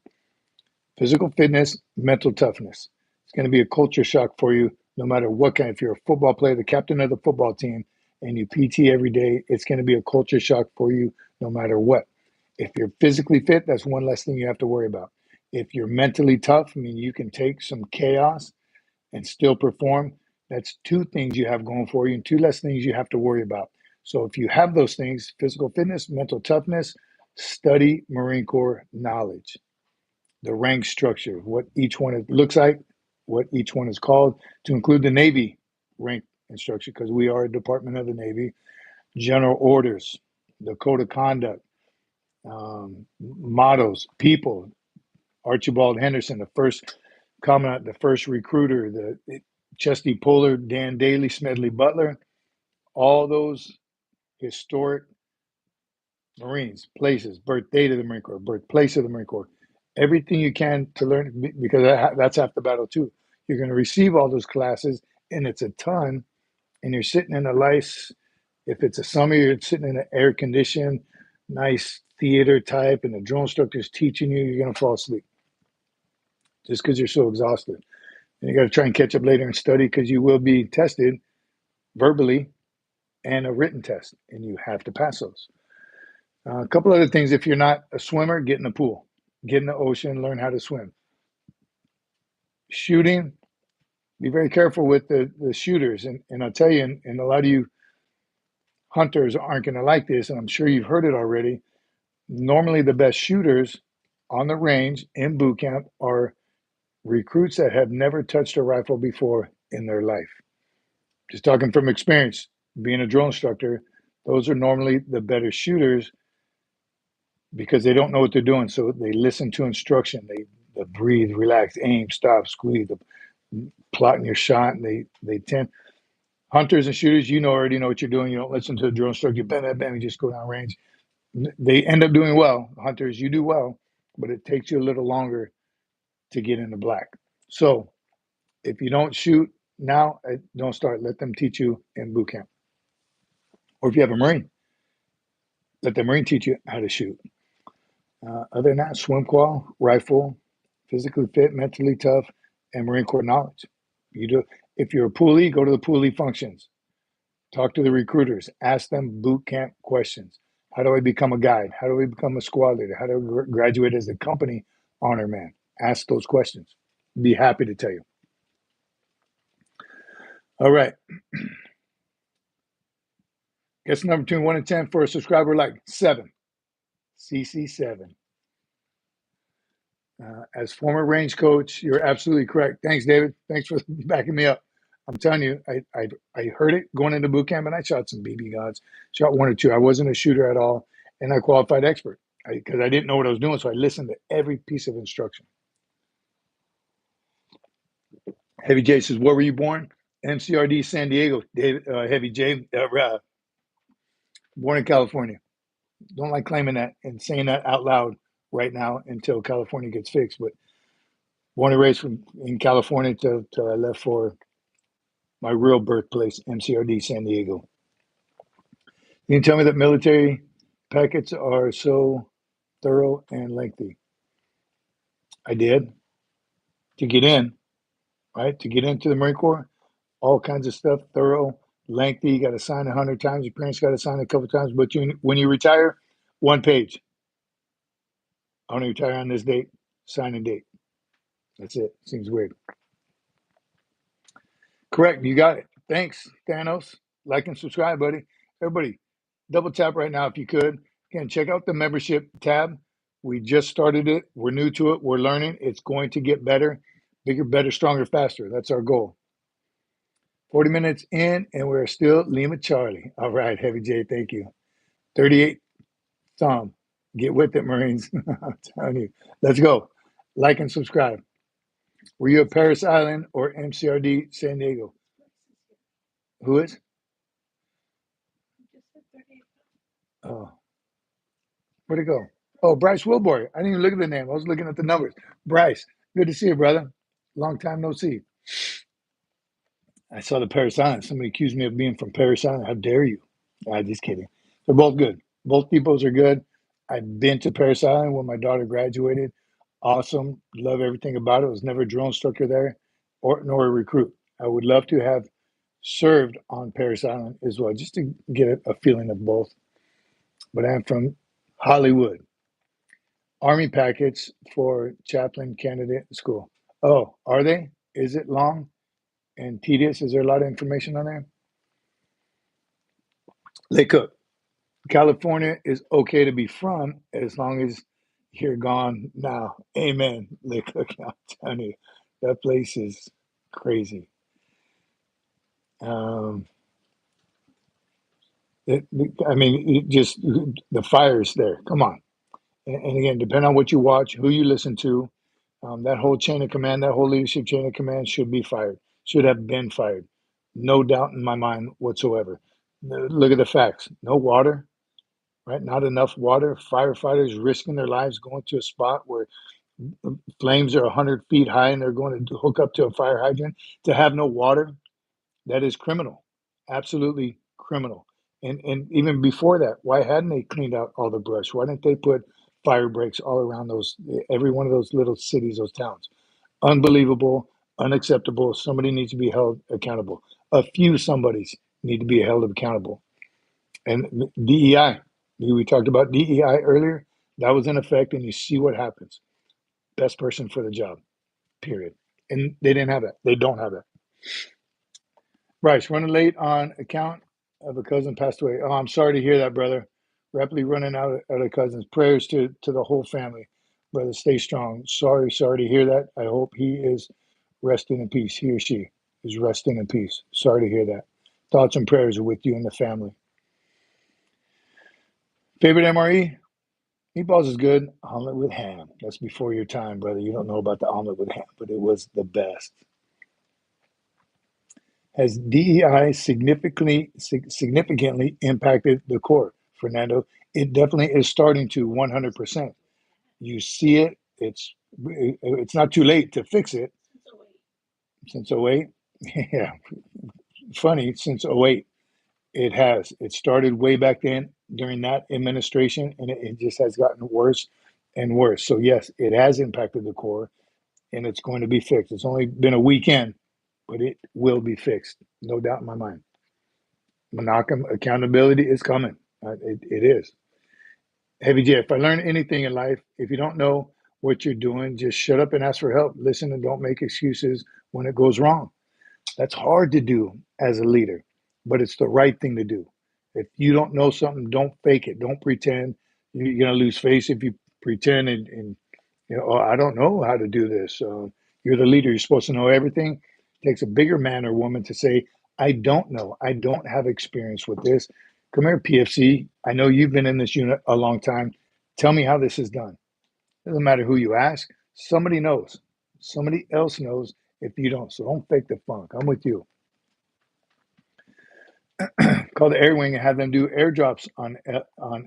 Physical fitness, mental toughness. It's going to be a culture shock for you no matter what kind. If you're a football player, the captain of the football team, and you PT every day, it's going to be a culture shock for you no matter what. If you're physically fit, that's one less thing you have to worry about. If you're mentally tough, I mean, you can take some chaos and still perform. That's two things you have going for you and two less things you have to worry about. So if you have those things, physical fitness, mental toughness, study Marine Corps knowledge, the rank structure, what each one looks like, what each one is called, to include the Navy rank and structure, because we are a department of the Navy, general orders, the code of conduct, mottos, people, Archibald Henderson, the first commandant, the first recruiter, the Chesty Puller, Dan Daly, Smedley Butler, all those historic Marines, places, birth date of the Marine Corps, birthplace of the Marine Corps, everything you can to learn, because that's half the battle too. You're going to receive all those classes, and it's a ton, and you're sitting in a nice, if it's a summer, you're sitting in an air conditioned, nice theater type, and the drill instructor's teaching you, you're going to fall asleep just because you're so exhausted. And you got to try and catch up later and study because you will be tested verbally and a written test, and you have to pass those. A couple other things. If you're not a swimmer, get in the pool, get in the ocean, learn how to swim. Shooting, be very careful with the shooters. And I'll tell you, and a lot of you hunters aren't going to like this, and I'm sure you've heard it already. Normally, the best shooters on the range in boot camp are recruits that have never touched a rifle before in their life. Just talking from experience, being a drill instructor, those are normally the better shooters because they don't know what they're doing. So they listen to instruction. They breathe, relax, aim, stop, squeeze, plotting your shot. And they tend, hunters and shooters, already know what you're doing. You don't listen to a drill instructor, bam, bam, bam, you just go down range. They end up doing well. Hunters, you do well, but it takes you a little longer to get into black. So if you don't shoot now, don't start. Let them teach you in boot camp. Or if you have a Marine, let the Marine teach you how to shoot. Other than that, swim qual, rifle, physically fit, mentally tough, and Marine Corps knowledge. You do. If you're a Poolee, go to the Poolee functions. Talk to the recruiters. Ask them boot camp questions. How do I become a guide? How do I become a squad leader? How do I graduate as a company honor man? Ask those questions. Be happy to tell you. All right. Guess number between 1 and 10 for a subscriber like 7. CC7. As former range coach, you're absolutely correct. Thanks, David. Thanks for backing me up. I'm telling you, I heard it going into boot camp, and I shot some BB guns, shot 1 or 2. I wasn't a shooter at all, and I qualified expert because I didn't know what I was doing, so I listened to every piece of instruction. Heavy J says, where were you born? MCRD San Diego. David, Heavy J, born in California. Don't like claiming that and saying that out loud right now until California gets fixed, but born and raised in California till I left for my real birthplace, MCRD San Diego. You can tell me that military packets are so thorough and lengthy. I did. To get in, right? To get into the Marine Corps, all kinds of stuff, thorough, lengthy. You got to sign 100 times. Your parents got to sign a couple times. But when you retire, 1 page. I want to retire on this date, sign a date. That's it. Seems weird. Correct. You got it. Thanks, Thanos. Like and subscribe, buddy. Everybody, double tap right now if you could. Again, check out the membership tab. We just started it. We're new to it. We're learning. It's going to get better, bigger, better, stronger, faster. That's our goal. 40 minutes in, and we're still Lima Charlie. All right, Heavy J, thank you. 38 Tom. Get with it, Marines. I'm telling you. Let's go. Like and subscribe. Were you at Paris Island or MCRD San Diego? Who is? Oh, where'd it go? Oh, Bryce Wilborg. I didn't even look at the name. I was looking at the numbers. Bryce, good to see you, brother. Long time no see. I saw the Paris Island. Somebody accused me of being from Paris Island. How dare you? Just kidding. They're both good. Both depots are good. I've been to Paris Island when my daughter graduated. Awesome. Love everything about it. I was never a drone instructor there or nor a recruit. I would love to have served on Paris Island as well, just to get a feeling of both. But I'm from Hollywood. Army packets for chaplain candidate school. Oh, are they? Is it long and tedious? Is there a lot of information on there? Lake Cook, California is okay to be from as long as you're gone now. Amen. Lake Cook, I'm telling you, that place is crazy. Just the fires there. Come on. And again, depending on what you watch, who you listen to, that whole chain of command, that whole leadership chain of command should be fired, should have been fired. No doubt in my mind whatsoever. Look at the facts. No water, right? Not enough water. Firefighters risking their lives going to a spot where flames are 100 feet high and they're going to hook up to a fire hydrant to have no water. That is criminal. Absolutely criminal. And even before that, why hadn't they cleaned out all the brush? Why didn't they put fire breaks all around every one of those little cities, those towns? Unbelievable, unacceptable. Somebody needs to be held accountable. A few somebodies need to be held accountable. And DEI, we talked about DEI earlier. That was in effect, and you see what happens. Best person for the job, period. And they didn't have that. They don't have that. Bryce, running late on account of a cousin passed away. Oh, I'm sorry to hear that, brother. Rapidly running out of cousins. Prayers to the whole family. Brother, stay strong. Sorry to hear that. I hope he is resting in peace. He or she is resting in peace. Sorry to hear that. Thoughts and prayers are with you and the family. Favorite MRE? Meatballs is good. Omelet with ham. That's before your time, brother. You don't know about the omelet with ham, but it was the best. Has DEI significantly impacted the Corps, Fernando? It definitely is starting to 100%. You see it. It's not too late to fix it. Since '08, yeah, funny. Since '08, it has. It started way back then during that administration, and it just has gotten worse and worse. So yes, it has impacted the Corps, and it's going to be fixed. It's only been a weekend, but it will be fixed, no doubt in my mind. Monocam accountability is coming. It is. Heavy J, if I learn anything in life, if you don't know what you're doing, just shut up and ask for help. Listen and don't make excuses when it goes wrong. That's hard to do as a leader, but it's the right thing to do. If you don't know something, don't fake it. Don't pretend. You're going to lose face if you pretend and oh, I don't know how to do this. You're the leader. You're supposed to know everything. It takes a bigger man or woman to say, I don't know. I don't have experience with this. Come here, PFC. I know you've been in this unit a long time. Tell me how this is done. Doesn't matter who you ask. Somebody knows. Somebody else knows if you don't. So don't fake the funk. I'm with you. Call the Air Wing and have them do airdrops on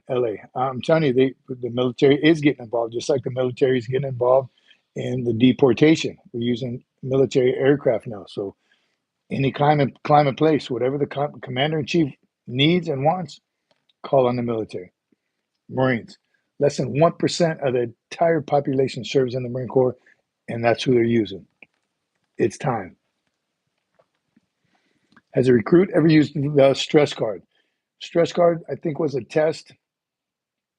LA. I'm telling you, the military is getting involved, just like the military is getting involved in the deportation. We're using military aircraft now. So any climate place, whatever the commander in chief needs and wants, call on the military. Marines. Less than 1% of the entire population serves in the Marine Corps, and that's who they're using. It's time. Has a recruit ever used the stress card? Stress card, I think, was a test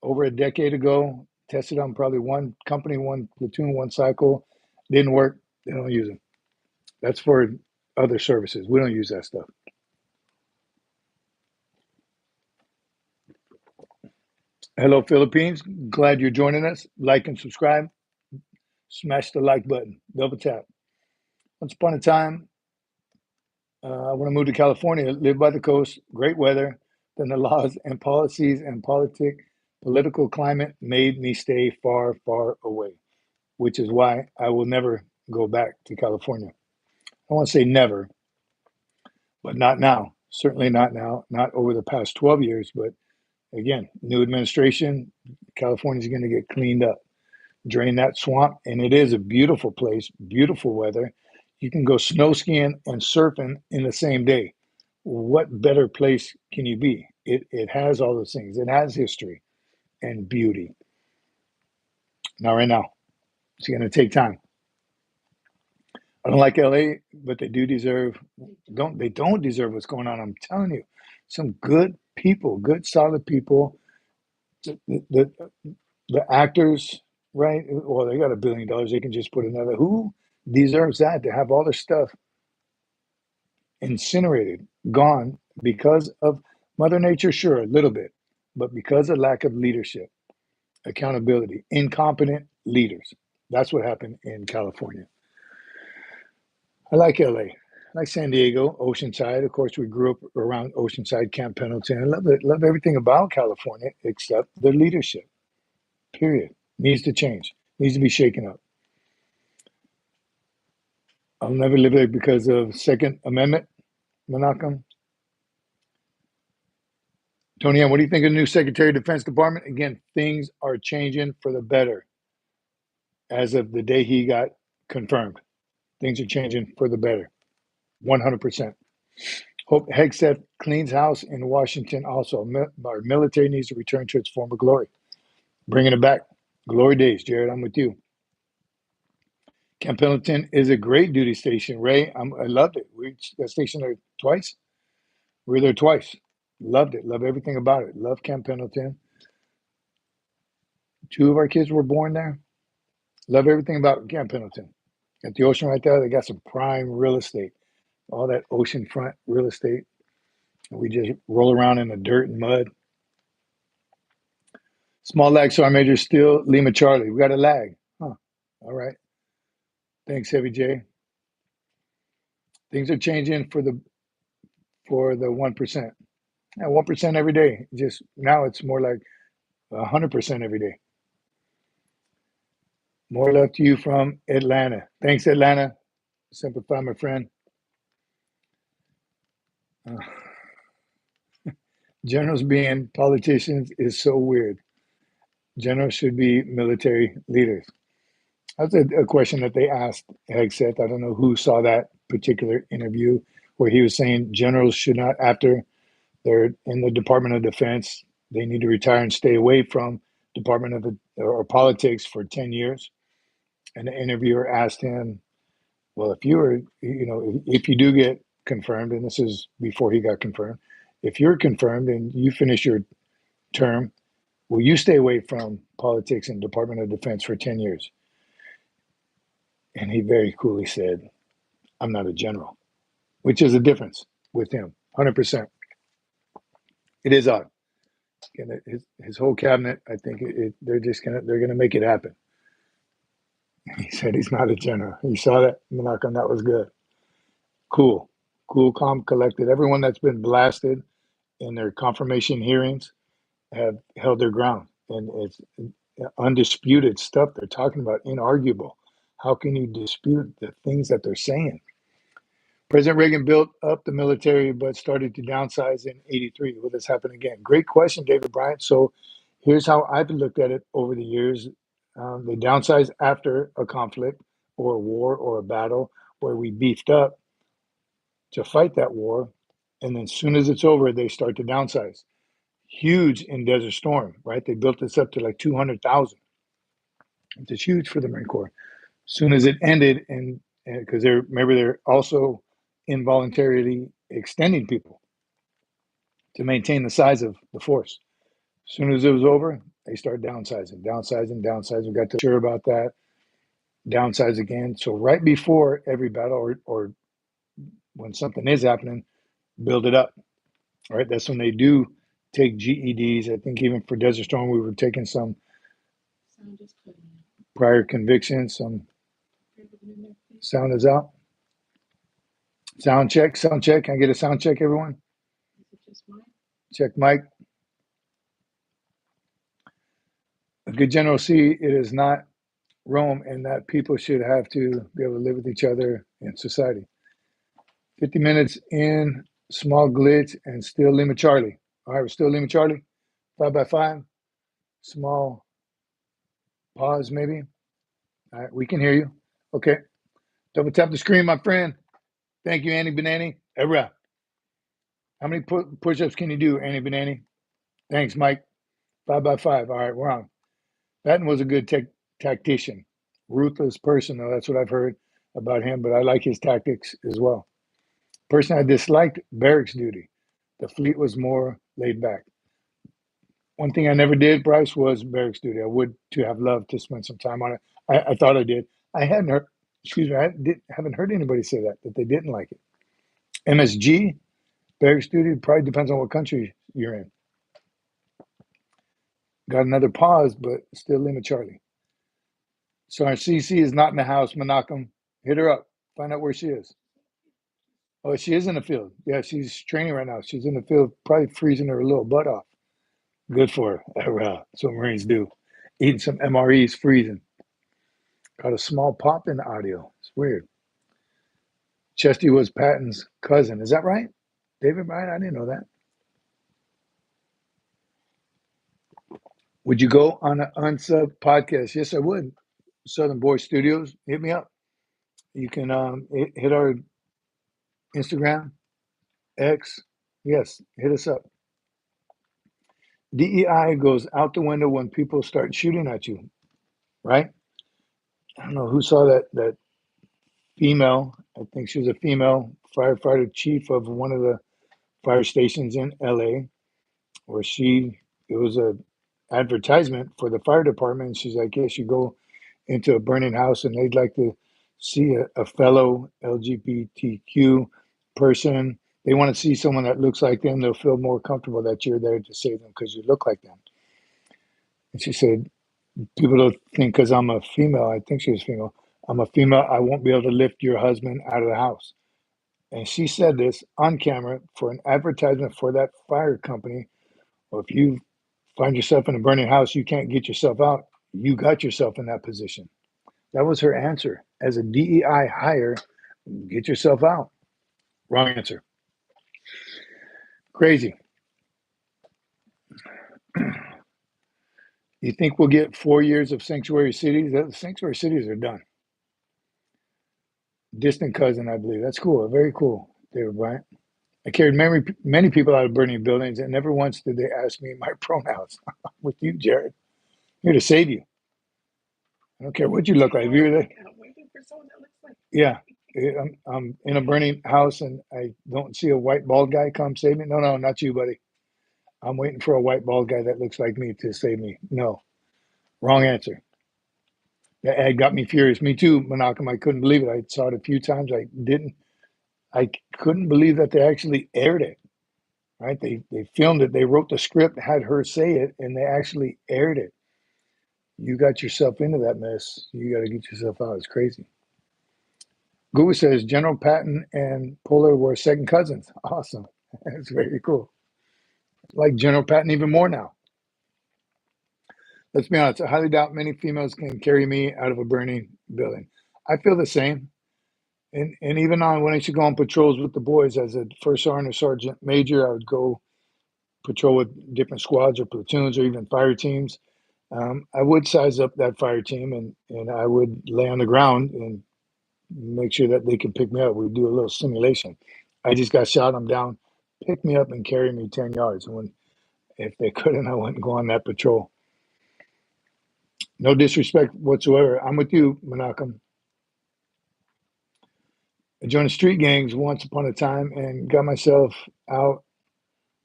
over a decade ago. Tested on probably one company, one platoon, one cycle. Didn't work. They don't use them. That's for other services. We don't use that stuff. Hello, Philippines. Glad you're joining us. Like and subscribe. Smash the like button. Double tap. Once upon a time, I want to move to California, live by the coast, great weather. Then the laws and policies and political climate made me stay far, far away, which is why I will never go back to California. I want to say never, but not now. Certainly not now, not over the past 12 years. But again, new administration, California is going to get cleaned up, drain that swamp. And it is a beautiful place, beautiful weather. You can go snow skiing and surfing in the same day. What better place can you be? It has all those things. It has history and beauty. Not right now. It's going to take time. I don't like LA, but they do deserve. Don't deserve what's going on? I'm telling you, some good people, good solid people. The, the actors, right? Well, they got $1 billion. They can just put another. Who deserves that to have all their stuff incinerated, gone because of Mother Nature? Sure, a little bit, but because of lack of leadership, accountability, incompetent leaders. That's what happened in California. I like LA. I like San Diego, Oceanside. Of course, we grew up around Oceanside, Camp Pendleton. I love it. Love everything about California except the leadership. Period. Needs to change. Needs to be shaken up. I'll never live there because of Second Amendment, Menachem. Tony Ann, what do you think of the new Secretary of Defense Department? Again, things are changing for the better as of the day he got confirmed. Things are changing for the better. 100%. Hope Hegseth cleans house in Washington also. Our military needs to return to its former glory. Bringing it back. Glory days, Jared, I'm with you. Camp Pendleton is a great duty station. Ray, I loved it. We got stationed there twice. We were there twice. Loved it. Love everything about it. Love Camp Pendleton. 2 of our kids were born there. Love everything about Camp Pendleton. At the ocean right there, they got some prime real estate. All that oceanfront real estate. We just roll around in the dirt and mud. Small lag, Sergeant Major Steele, Lima Charlie. We got a lag. Huh. All right. Thanks, Heavy J. Things are changing for the 1%. Yeah, 1% every day. Just now it's more like 100% every day. More love to you from Atlanta. Thanks, Atlanta. Semper Fi My Friend. Generals being politicians is so weird. Generals should be military leaders. That's a question that they asked Hegseth. I don't know who saw that particular interview where he was saying generals should not, after they're in the Department of Defense, they need to retire and stay away from Department of or politics for 10 years. And the interviewer asked him, well, if you were, if you do get confirmed, and this is before he got confirmed, if you're confirmed and you finish your term, will you stay away from politics and Department of Defense for 10 years? And he very coolly said, I'm not a general, which is a difference with him, 100%. It is odd. His whole cabinet, I think they're going to make it happen. He said he's not a general. You saw that, Menachem? That was good. Cool, calm, collected. Everyone that's been blasted in their confirmation hearings have held their ground, and it's undisputed stuff they're talking about, inarguable. How can you dispute the things that they're saying? President Reagan built up the military, but started to downsize in '83. Will this happen again? Great question, David Bryant. So here's how I've looked at it over the years. They downsize after a conflict or a war or a battle where we beefed up to fight that war. And then as soon as it's over, they start to downsize. Huge in Desert Storm, right? They built this up to like 200,000. It's huge for the Marine Corps. As soon as it ended, and because they're also involuntarily extending people to maintain the size of the force. As soon as it was over, they start downsizing. We got to sure about that. Downsize again. So right before every battle or when something is happening, build it up. All right. That's when they do take GEDs. I think even for Desert Storm, we were taking some Sound just cutting out. prior convictions. Some Everything in there, please. sound is out. Sound check, sound check. Can I get a sound check, everyone? Is it just mine? Check mic. A good general C, it is not Rome, and that people should have to be able to live with each other in society. 50 minutes in, small glitch, and still Lima Charlie. All right, we're still Lima Charlie. 5x5. Small pause, maybe. All right, we can hear you. Okay. Double tap the screen, my friend. Thank you, Annie Benani. Era. How many push-ups can you do, Annie Benani? Thanks, Mike. 5x5. All right, we're on. Patton was a good tactician. Ruthless person, though. That's what I've heard about him, but I like his tactics as well. Person I disliked, barracks duty. The fleet was more laid back. One thing I never did, Bryce, was barracks duty. I would to have loved to spend some time on it. I thought I did. I hadn't heard, excuse me, haven't heard anybody say that they didn't like it. MSG, barracks duty, probably depends on what country you're in. Got another pause, but still Lima Charlie. So our CC is not in the house, Menachem. Hit her up. Find out where she is. Oh, she is in the field. Yeah, she's training right now. She's in the field, probably freezing her little butt off. Good for her. That's what Marines do. Eating some MREs, freezing. Got a small pop in the audio. It's weird. Chesty was Patton's cousin. Is that right? David Bryan? I didn't know that. Would you go on an unsub podcast? Yes, I would. Southern Boy Studios. Hit me up. You can hit our Instagram, X. Yes, hit us up. DEI goes out the window when people start shooting at you, right? I don't know who saw that female. I think she was a female firefighter chief of one of the fire stations in LA, where it was a advertisement for the fire department. And she's like, yes, you go into a burning house and they'd like to see a fellow LGBTQ person. They want to see someone that looks like them. They'll feel more comfortable that you're there to save them because you look like them. And she said, people don't think because I'm a female, I think she was female, I'm a female, I won't be able to lift your husband out of the house. And she said this on camera for an advertisement for that fire company. Or if you find yourself in a burning house, you can't get yourself out, you got yourself in that position. That was her answer. As a DEI hire, get yourself out. Wrong answer. Crazy. You think we'll get 4 years of sanctuary cities? The sanctuary cities are done. Distant cousin, I believe. That's cool. Very cool, David Bryant. I carried many people out of burning buildings, and never once did they ask me my pronouns. With you, Jared. I'm here to save you. I don't care what you look like. If you're there, I'm waiting for someone that looks like. yeah. I'm in a burning house, and I don't see a white bald guy come save me. No, not you, buddy. I'm waiting for a white bald guy that looks like me to save me. No. Wrong answer. That ad got me furious. Me too, Menachem. I couldn't believe it. I saw it a few times. I couldn't believe that they actually aired it. Right? They filmed it. They wrote the script, had her say it, and they actually aired it. You got yourself into that mess. You got to get yourself out. It's crazy. Google says General Patton and Pooler were second cousins. Awesome. That's very cool. I like General Patton even more now. Let's be honest. I highly doubt many females can carry me out of a burning building. I feel the same. And even when I used to go on patrols with the boys as a first sergeant or sergeant major, I would go patrol with different squads or platoons or even fire teams. I would size up that fire team and I would lay on the ground and make sure that they could pick me up. We'd do a little simulation. I just got shot, I'm down, pick me up and carry me 10 yards. If they couldn't, I wouldn't go on that patrol. No disrespect whatsoever. I'm with you, Menachem. I joined street gangs once upon a time and got myself out.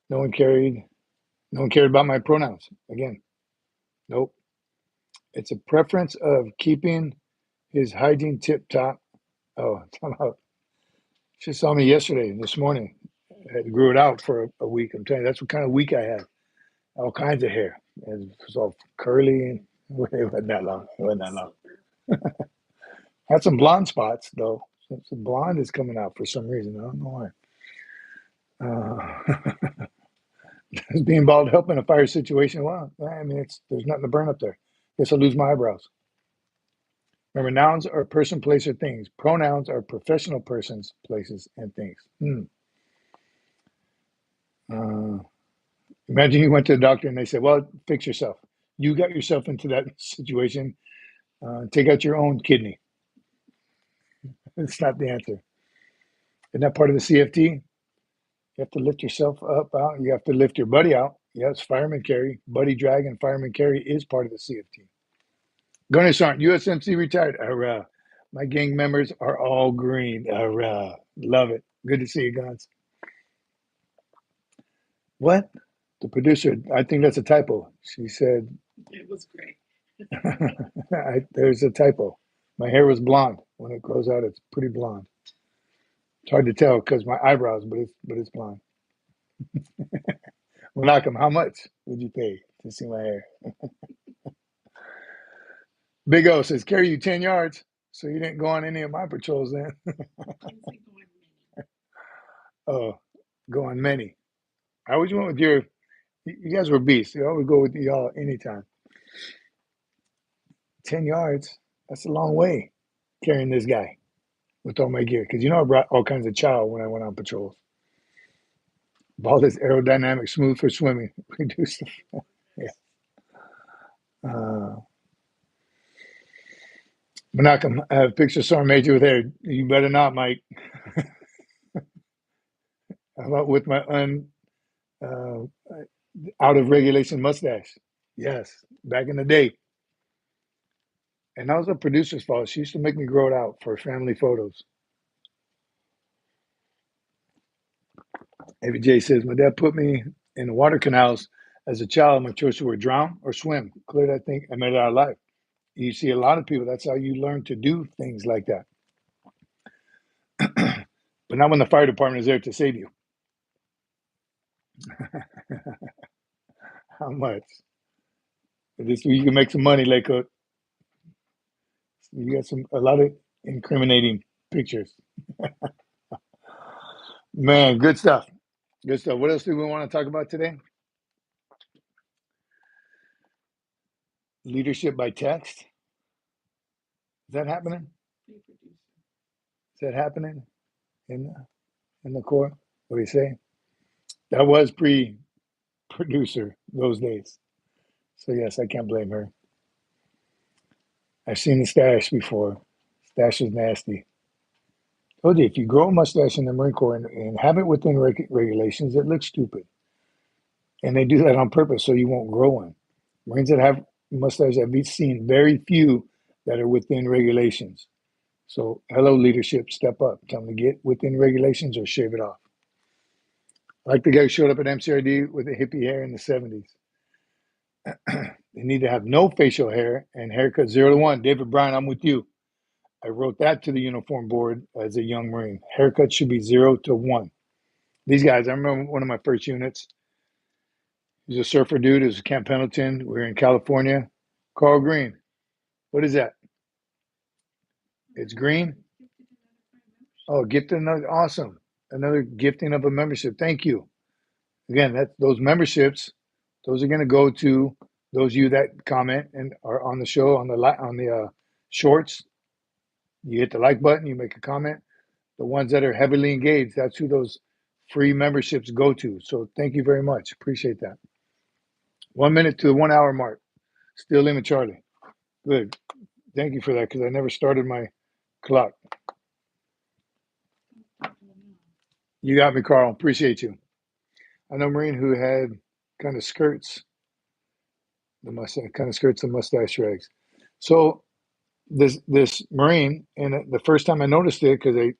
No one cared about my pronouns. Again, nope. It's a preference of keeping his hygiene tip top. Oh, time out. She saw me this morning. I grew it out for a week. I'm telling you, that's what kind of week I had. all kinds of hair. It was all curly. And it wasn't that long. It wasn't that long. Had some blonde spots though. Some blonde is coming out for some reason. I don't know why. Is being bald help in a fire situation? Well, I mean, there's nothing to burn up there. Guess I'll lose my eyebrows. Remember, nouns are person, place, or things. Pronouns are professional persons, places, and things. Imagine you went to the doctor and they said, well, fix yourself. You got yourself into that situation. Take out your own kidney. It's not the answer. Isn't that part of the CFT? You have to lift yourself up, out. You have to lift your buddy out. Yes, fireman carry. Buddy drag and fireman carry is part of the CFT. Gunner Sergeant, USMC retired. Hurrah. My gang members are all green. Hurrah. Love it. Good to see you, Guns. What? The producer, I think that's a typo. She said, It was great. there's a typo. My hair was blonde. When it grows out, it's pretty blonde. It's hard to tell because my eyebrows, but it's blonde. Well, Malcolm, how much would you pay to see my hair? Big O says, carry you 10 yards. So you didn't go on any of my patrols then? Oh, go on many. I always went with you guys were beasts. You always go with y'all anytime. 10 yards, that's a long way carrying this guy with all my gear. Because I brought all kinds of chow when I went on patrols. Ball is aerodynamic, smooth for swimming. Reduce the Menachem, I have a picture of Sergeant Major with hair. You better not, Mike. How about with my out of regulation mustache? Yes, back in the day. And that was the producer's fault. She used to make me grow it out for family photos. Avery J says, my dad put me in the water canals as a child. My choices were drown or swim. Cleared, I think, I made it out alive. You see a lot of people, that's how you learn to do things like that. But not when the fire department is there to save you. How much? This you can make some money, Lakewood. You got a lot of incriminating pictures. Man, good stuff. Good stuff. What else do we want to talk about today? Leadership by text. Is that happening? Is that happening in the Corps? What do you say? That was pre-producer those days. So yes, I can't blame her. I've seen the stash before. Stash is nasty. Told you, if you grow a mustache in the Marine Corps and have it within regulations, it looks stupid. And they do that on purpose so you won't grow one. Marines that have mustaches, I've seen very few that are within regulations. So, hello, leadership, step up. Tell them to get within regulations or shave it off. Like the guy who showed up at MCRD with the hippie hair in the 70s. They need to have no facial hair and haircut 0 to 1. David Bryan, I'm with you. I wrote that to the uniform board as a young Marine. Haircut should be 0 to 1. These guys, I remember one of my first units. He's a surfer dude. It was Camp Pendleton. We were in California. Carl Green. What is that? It's green? Oh, gifted another. Awesome. Another gifting of a membership. Thank you. Again, those memberships, those are going to go to those of you that comment and are on the show, on the shorts. You hit the like button, you make a comment. The ones that are heavily engaged, that's who those free memberships go to. So thank you very much. Appreciate that. 1 minute to the 1 hour mark. Still in with Charlie. Good. Thank you for that because I never started my clock. You got me, Carl. Appreciate you. I know a Marine who had kind of skirts the mustache rags. So this Marine, and the first time I noticed it, because they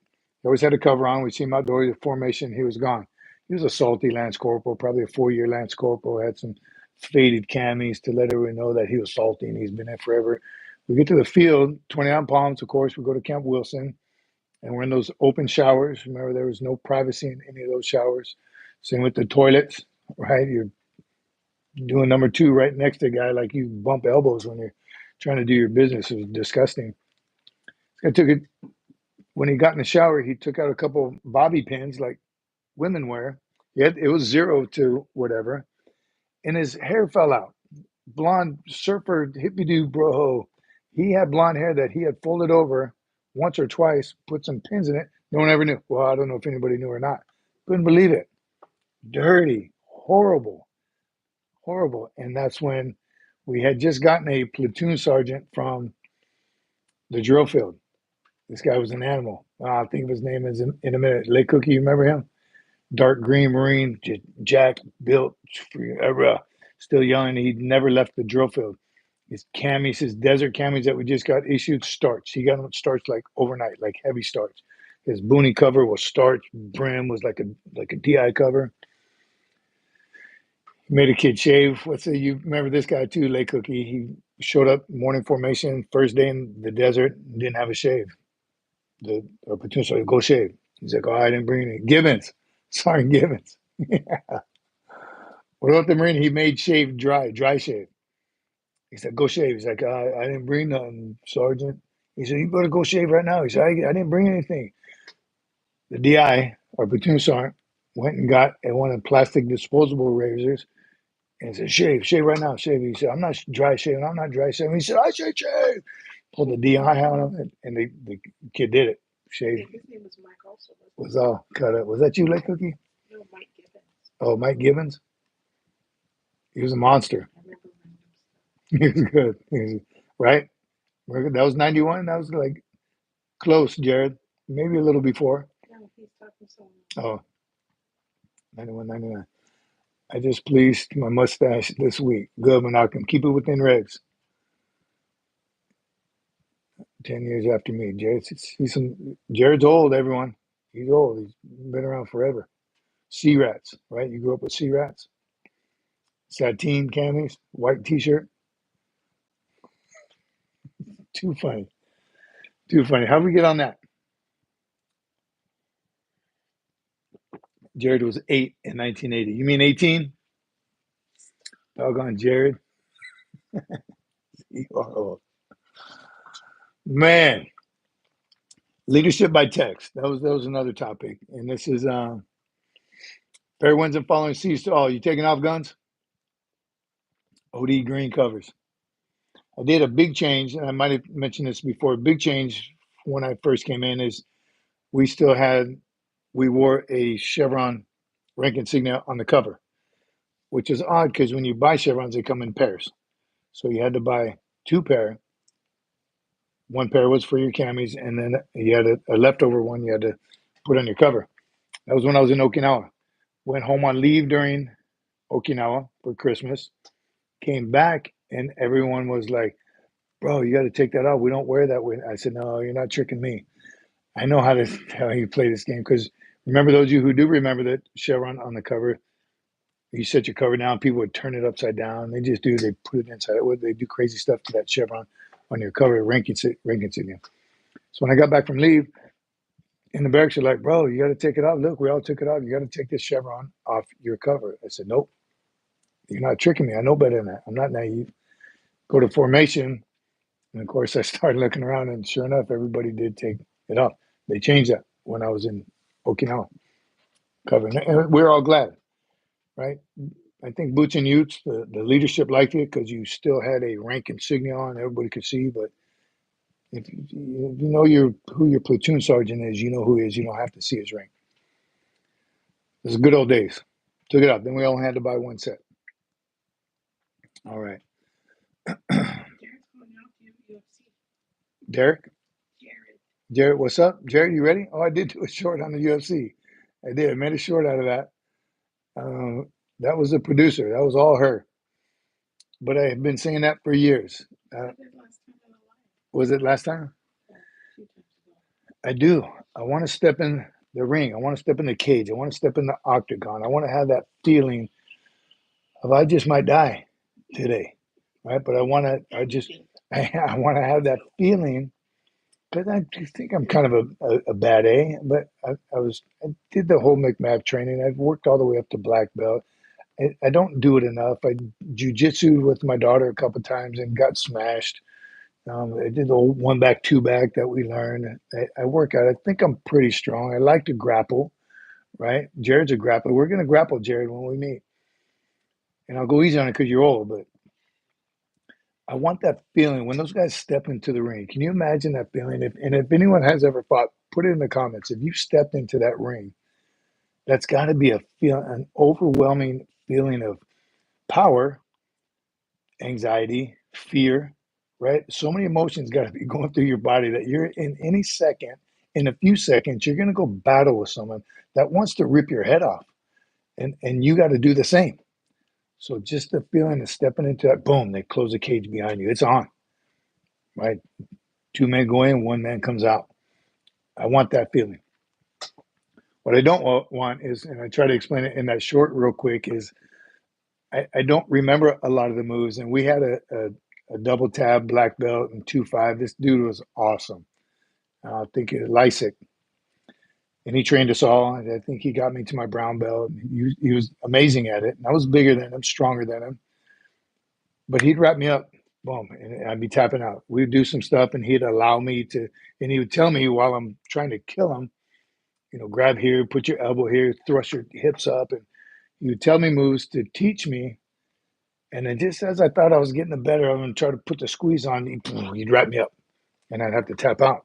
always had a cover on, we see him outdoor, the formation, he was gone. He was a salty Lance Corporal, probably a 4-year Lance Corporal, had some faded camis to let everyone know that he was salty and he's been there forever. We get to the field, 29 Palms, of course, we go to Camp Wilson, and we're in those open showers. Remember, there was no privacy in any of those showers. Same with the toilets, right? You're doing number two right next to a guy like you bump elbows when you're trying to do your business. It was disgusting. I took it when he got in the shower. He took out a couple bobby pins like women wear. It was 0 to whatever, and his hair fell out. Blonde surfer hippie dude, bro. He had blonde hair that he had folded over once or twice, put some pins in it. No one ever knew. Well, I don't know if anybody knew or not. Couldn't believe it. Dirty, horrible, horrible. And that's when we had just gotten a platoon sergeant from the drill field. This guy was an animal. I'll think of his name in a minute. Lake Cookie, you remember him? Dark green Marine, jack built, still young. He'd never left the drill field. His camis, his desert camis that we just got issued, starch. He got them starched like overnight, like heavy starch. His boonie cover was starch. Brim was like a DI cover. He made a kid shave. Let's say you remember this guy too, Lake Cookie. He showed up morning formation, first day in the desert, didn't have a shave. The platoon started, go shave. He's like, oh, I didn't bring any. Gibbons. Sorry, Gibbons. What about the Marine? He made shave dry shave. He said, go shave. He's like, I didn't bring nothing, Sergeant. He said, you better go shave right now. He said, I didn't bring anything. The DI, our platoon sergeant, went and got one of the plastic disposable razors and said, shave right now, shave. He said, I'm not dry shaving. He said, I say shave. Pulled the DI out of it, and the kid did it. Shave. His name was Mike also. Was all cut up. Was that you, Lake Cookie? No, Mike Gibbons. Oh, Mike Gibbons? He was a monster. I remember He was good. Right? That was 91. That was like close, Jared. Maybe a little before. No, he's talking so Oh, 91, 99. I just pleased my mustache this week. Good, Menachem. Keep it within regs. 10 years after me. Jared's old, everyone. He's old. He's been around forever. Sea rats, right? You grew up with sea rats? Sateen camis, white t-shirt. Too funny. Too funny. How'd we get on that? Jared was 8 in 1980. You mean 18? Doggone Jared. You are old. Man. Leadership by text. That was another topic. And this is fair winds and following seas to all. You taking off guns? OD green covers. I did a big change, and I might have mentioned this before. A big change when I first came in is we wore a chevron rank insignia on the cover, which is odd because when you buy chevrons, they come in pairs. So you had to buy 2 pair. One pair was for your camis, and then you had a leftover one you had to put on your cover. That was when I was in Okinawa. Went home on leave during Okinawa for Christmas. Came back, and everyone was like, bro, you got to take that off. We don't wear that way. I said, no, you're not tricking me. I know how you play this game because remember those of you who do remember that chevron on the cover, you set your cover down, people would turn it upside down. They put it inside. They do crazy stuff to that chevron on your cover, rank insignia. So when I got back from leave, in the barracks, you're like, bro, you got to take it off. Look, we all took it off. You got to take this chevron off your cover. I said, nope, you're not tricking me. I know better than that. I'm not naive. Go to formation. And of course, I started looking around, and sure enough, everybody did take it off. They changed that when I was in Okinawa covering. And we're all glad, right? I think Boots and Utes, the leadership liked it because you still had a rank insignia on, everybody could see. But if you know who your platoon sergeant is, you know who he is. You don't have to see his rank. It was good old days. Took it off. Then we all had to buy one set. All right. Jared's going out to UFC. Derek? Jared. Jared, what's up? Jared, you ready? Oh, I did do a short on the UFC. I did. I made a short out of that. That was the producer. That was all her. But I have been saying that for years. Was it last time? I do. I want to step in the ring. I want to step in the cage. I want to step in the octagon. I want to have that feeling of I just might die today, right? But I want to have that feeling because I think I'm kind of a bad A. But I did the whole McMath training. I've worked all the way up to black belt. I don't do it enough. I jujitsu with my daughter a couple times and got smashed. I did the old one back, two back that we learned. I work out. I think I'm pretty strong. I like to grapple, right? Jared's a grappler. We're going to grapple, Jared, when we meet. And I'll go easy on it because you're old, but I want that feeling when those guys step into the ring. Can you imagine that feeling? If anyone has ever fought, put it in the comments. If you stepped into that ring, that's got to be an overwhelming feeling of power, anxiety, fear, right? So many emotions got to be going through your body that you're in any second, in a few seconds, you're going to go battle with someone that wants to rip your head off. And you got to do the same. So just the feeling of stepping into that, boom, they close the cage behind you. It's on, right? Two men go in, one man comes out. I want that feeling. What I don't want is, and I try to explain it in that short real quick, is I don't remember a lot of the moves. And we had a double tab black belt and 2-5. This dude was awesome. I think Lysick. And he trained us all. And I think he got me to my brown belt. He was amazing at it. And I was bigger than him, stronger than him. But he'd wrap me up, boom, and I'd be tapping out. We'd do some stuff, and he'd allow me to, and he would tell me while I'm trying to kill him, grab here, put your elbow here, thrust your hips up, and he would tell me moves to teach me. And then just as I thought I was getting the better of him and try to put the squeeze on, he'd wrap me up, and I'd have to tap out.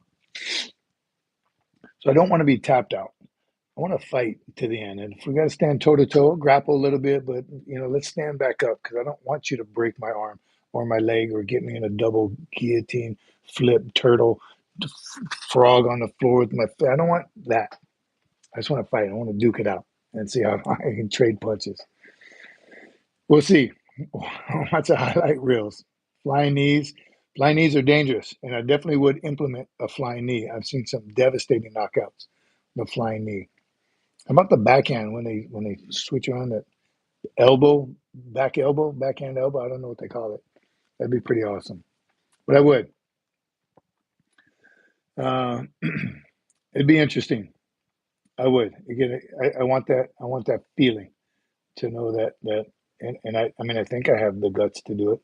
So I don't want to be tapped out. I want to fight to the end. And if we got to stand toe to toe, grapple a little bit, but let's stand back up because I don't want you to break my arm or my leg or get me in a double guillotine, flip, turtle, frog on the floor with my foot. I don't want that. I just want to fight. I want to duke it out and see how I can trade punches. We'll see. Watch the highlight reels. Flying knees. Flying knees are dangerous, and I definitely would implement a flying knee. I've seen some devastating knockouts, the flying knee. How about the backhand when they switch around that backhand elbow? I don't know what they call it. That'd be pretty awesome. But I would. It'd be interesting. I would. Again, I want that. I want that feeling to know that and I mean I think I have the guts to do it.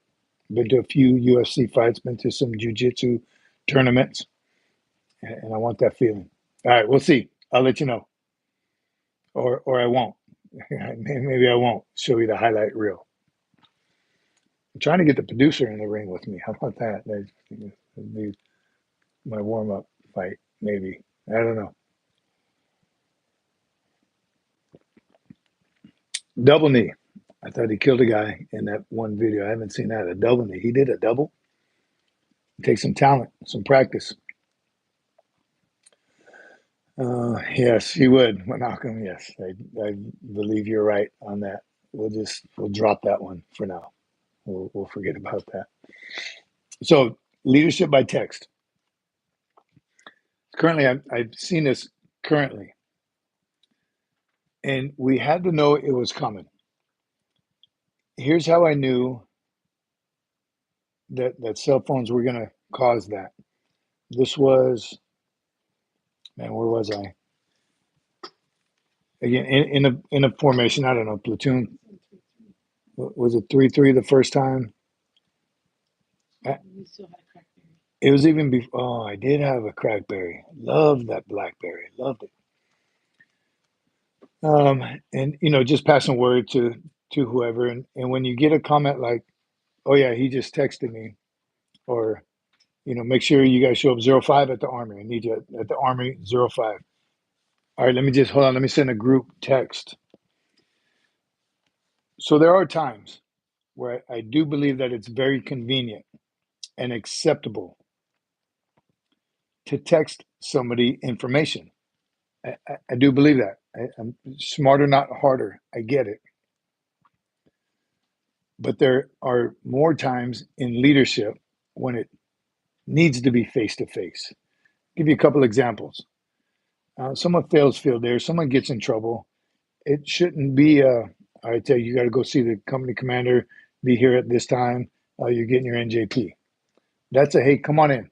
Been to a few UFC fights. Been to some jiu-jitsu tournaments, and I want that feeling. All right, we'll see. I'll let you know, or I won't. Maybe I won't show you the highlight reel. I'm trying to get the producer in the ring with me. How about that? That'd be my warm-up fight, maybe. I don't know. Double knee. I thought he killed a guy in that one video. I haven't seen that. A double knee. He did a double. It takes some talent, some practice. Yes, he would. Malcolm, yes. I believe you're right on that. We'll drop that one for now. We'll forget about that. So leadership by text. Currently, I've seen this currently, and we had to know it was coming. Here's how I knew that cell phones were going to cause that. This was, man, where was I? Again, in a formation. I don't know, platoon. Was it 3-3 the first time? It was even before. Oh, I did have a crackberry. Loved that blackberry. Loved it. And just passing word to whoever, and when you get a comment like, "Oh yeah, he just texted me," or make sure you guys show up 05 at the Army. I need you at the Army 05. All right, let me just hold on. Let me send a group text. So there are times where I do believe that it's very convenient and acceptable to text somebody information. I do believe that. I'm smarter, not harder. I get it. But there are more times in leadership when it needs to be face to face. Give you a couple examples. Someone fails field there, someone gets in trouble. It shouldn't be I tell you, you got to go see the company commander, be here at this time. You're getting your NJP. That's a, hey, come on in.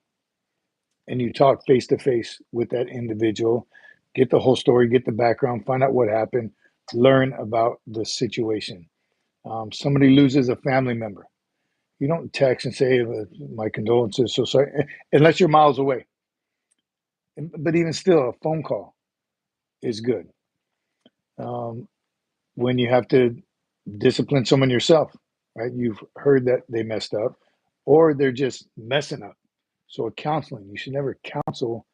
And you talk face to face with that individual, get the whole story, get the background, find out what happened, learn about the situation. Somebody loses a family member. You don't text and say, my condolences, so sorry, unless you're miles away. But even still, a phone call is good. When you have to discipline someone yourself, right? You've heard that they messed up or they're just messing up. So a counseling, you should never counsel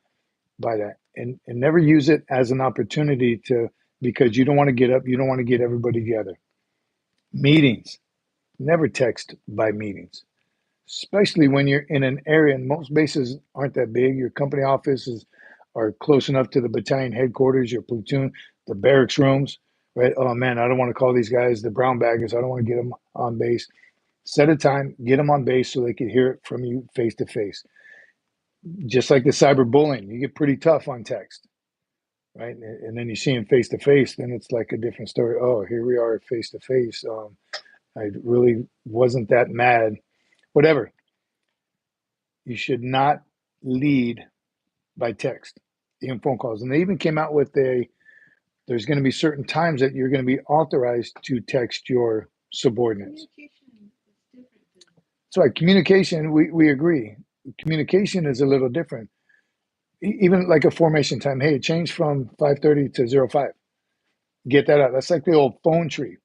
by that, and never use it as an opportunity to, because you don't want to get up, you don't want to get everybody together. Meetings, never text by meetings, especially when you're in an area, and most bases aren't that big. Your company offices are close enough to the battalion headquarters, your platoon, the barracks rooms, right? Oh man, I don't want to call these guys the brown baggers. I don't want to get them on base. Set a time, get them on base so they can hear it from you face to face. Just like the cyberbullying, you get pretty tough on text, right? And then you see them face to face, then it's like a different story. Oh, here we are face to face. I really wasn't that mad. Whatever. You should not lead by text, even phone calls. And they even came out with there's going to be certain times that you're going to be authorized to text your subordinates. That's right. Communication, we agree. Communication is a little different. Even like a formation time. Hey, change from 5:30 to 05. Get that out. That's like the old phone tree.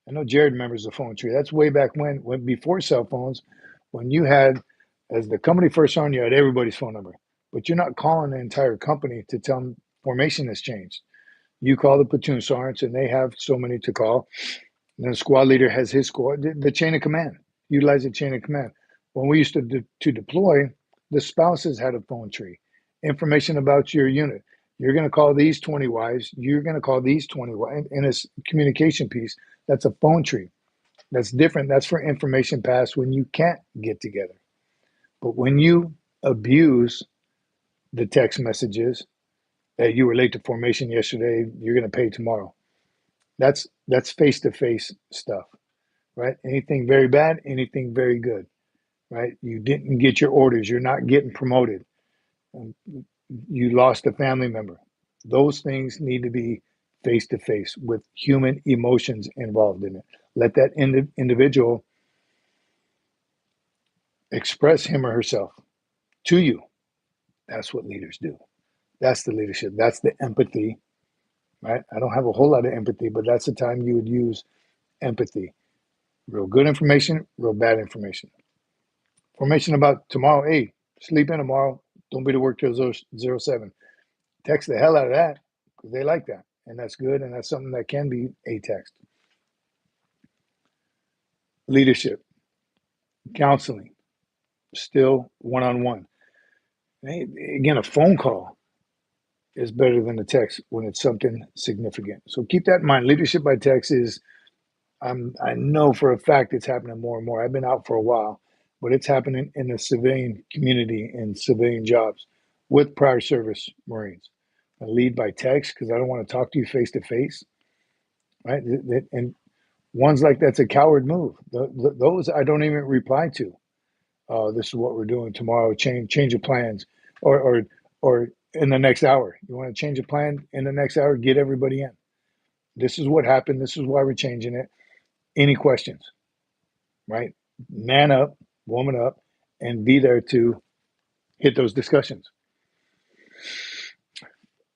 I know Jared remembers the phone tree. That's way back when before cell phones, when you had, as the company first on, you had everybody's phone number, but you're not calling the entire company to tell them formation has changed. You call the platoon sergeants, and they have so many to call. And then the squad leader has his squad. The chain of command. Utilize the chain of command. When we used to deploy, the spouses had a phone tree. Information about your unit. You're going to call these 20 wives. You're going to call these 20 wives. And it's communication piece. That's a phone tree. That's different. That's for information pass when you can't get together. But when you abuse the text messages that you were late to formation yesterday, you're going to pay tomorrow. That's face-to-face stuff, right? Anything very bad, anything very good, right? You didn't get your orders. You're not getting promoted. You lost a family member. Those things need to be face-to-face with human emotions involved in it. Let that individual express him or herself to you. That's what leaders do. That's the leadership. That's the empathy, right? I don't have a whole lot of empathy, but that's the time you would use empathy. Real good information, real bad information. Formation about tomorrow. Hey, sleep in tomorrow. Don't be to work till 07. Text the hell out of that because they like that. And that's good. And that's something that can be a text. Leadership, counseling, still one-on-one. Hey, again, a phone call is better than a text when it's something significant. So keep that in mind. Leadership by text is, I know for a fact it's happening more and more. I've been out for a while, but it's happening in the civilian community and civilian jobs with prior service Marines. I lead by text because I don't want to talk to you face to face, right? And ones like that's a coward move. Those I don't even reply to. This is what we're doing tomorrow. Change of plans, or in the next hour. You want to change a plan in the next hour? Get everybody in. This is what happened. This is why we're changing it. Any questions? Right? Man up, woman up, and be there to hit those discussions.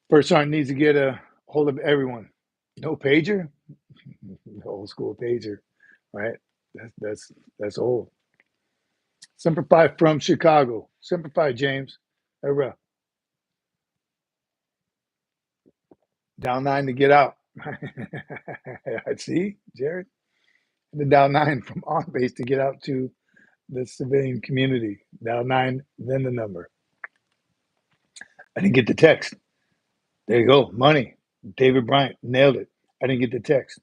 First sergeant needs to get a hold of everyone. No pager, old school pager, right? That's old. Semper Fi from Chicago. Semper Fi, James. Hurrah. Down 9 to get out. I see, Jared. The down 9 from on base to get out to the civilian community. Down 9, then the number. I didn't get the text. There you go. Money. David Bryant nailed it. I didn't get the text.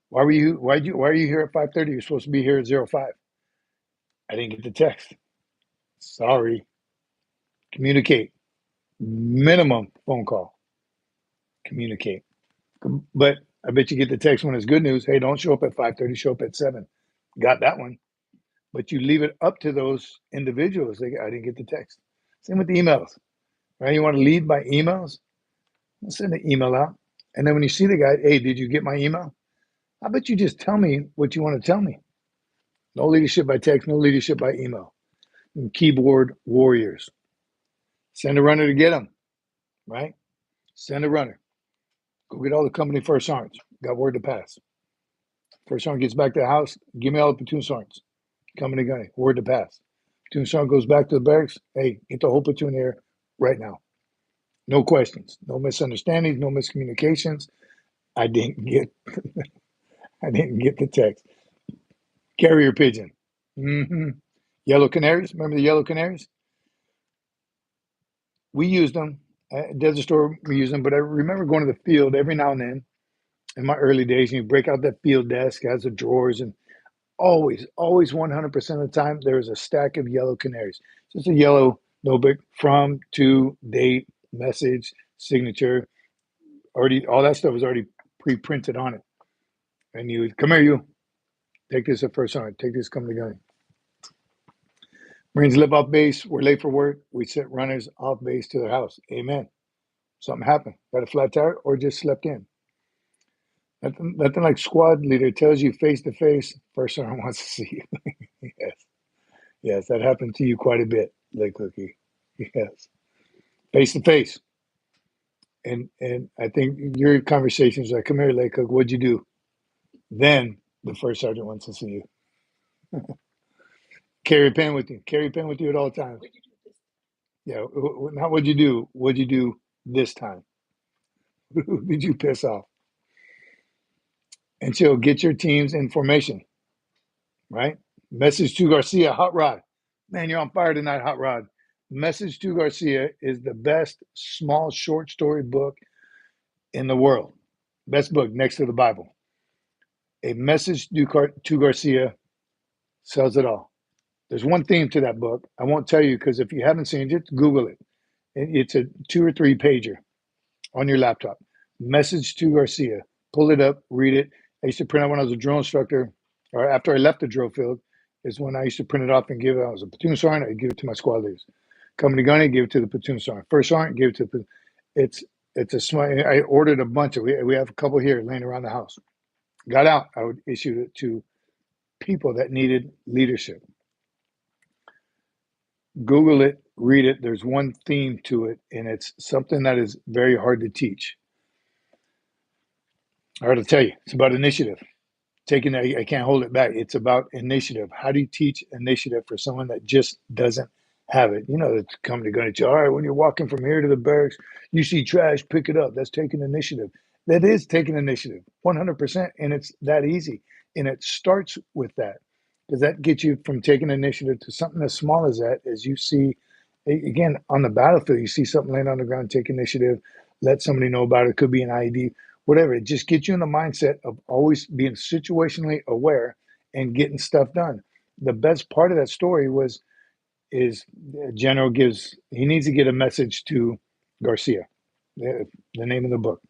Why are you here at 5:30? You're supposed to be here at 05. I didn't get the text. Sorry. Communicate. Minimum phone call. Communicate. But I bet you get the text when it's good news. Hey, don't show up at 5:30, show up at 7. Got that one. But you leave it up to those individuals. I didn't get the text. Same with the emails. Right? You want to lead by emails? Send an email out. And then when you see the guy, hey, did you get my email? How about you just tell me what you want to tell me? No leadership by text, no leadership by email. And keyboard warriors. Send a runner to get them, right? Send a runner. Go get all the company first sergeants. Got word to pass. First sergeant gets back to the house. Give me all the platoon sergeants. Company gunny. Word to pass. Platoon sergeant goes back to the barracks. Hey, get the whole platoon here right now. No questions. No misunderstandings. No miscommunications. I didn't get the text. Carrier pigeon. Mm-hmm. Yellow canaries. Remember the yellow canaries? We used them at Desert Storm. We used them, but I remember going to the field every now and then in my early days. And you break out that field desk, has the drawers, and always 100% of the time, there was a stack of yellow canaries. Just a yellow notebook from, to, date, message, signature. Already, all that stuff was already pre-printed on it. And you would, come here, you take this at first sergeant, take this company gun. Marines live off base. We're late for work. We sent runners off base to their house. Amen. Something happened. Got a flat tire or just slept in. Nothing like squad leader tells you face to face, first sergeant wants to see you. Yes, that happened to you quite a bit, Lake Cookie. Yes, face to face. And I think your conversations are, come here, Lake Cook, what'd you do? Then the first sergeant wants to see you. Carry a pen with you. Carry a pen with you at all times. Yeah, not what'd you do. What'd you do this time? Who did you piss off? And so get your team's information, right? Message to Garcia, Hot Rod. Man, you're on fire tonight, Hot Rod. Message to Garcia is the best small short story book in the world. Best book next to the Bible. A Message to Garcia sells it all. There's one theme to that book. I won't tell you because if you haven't seen it, Google it. It's a 2 or 3 pager on your laptop. Message to Garcia. Pull it up, read it. I used to print out when I was a drill instructor, or after I left the drill field, is when I used to print it off and give it. I was a platoon sergeant, I'd give it to my squad leaders. Company gunny, give it to the platoon sergeant. First sergeant, give it to the. It's a smart. I ordered a bunch of. We have a couple here laying around the house. Got out, I would issue it to people that needed leadership. Google it, read it. There's one theme to it, and it's something that is very hard to teach. I got to tell you, it's about initiative. I can't hold it back. It's about initiative. How do you teach initiative for someone that just doesn't have it? You know, the company going to tell you, all right, when you're walking from here to the barracks, you see trash, pick it up. That's taking initiative. That is taking initiative, 100%. And it's that easy. And it starts with that because that gets you from taking initiative to something as small as that, as you see, again, on the battlefield, you see something laying on the ground, take initiative, let somebody know about it. It could be an ID, whatever. It just gets you in the mindset of always being situationally aware and getting stuff done. The best part of that story is General he needs to get a message to Garcia, the name of the book.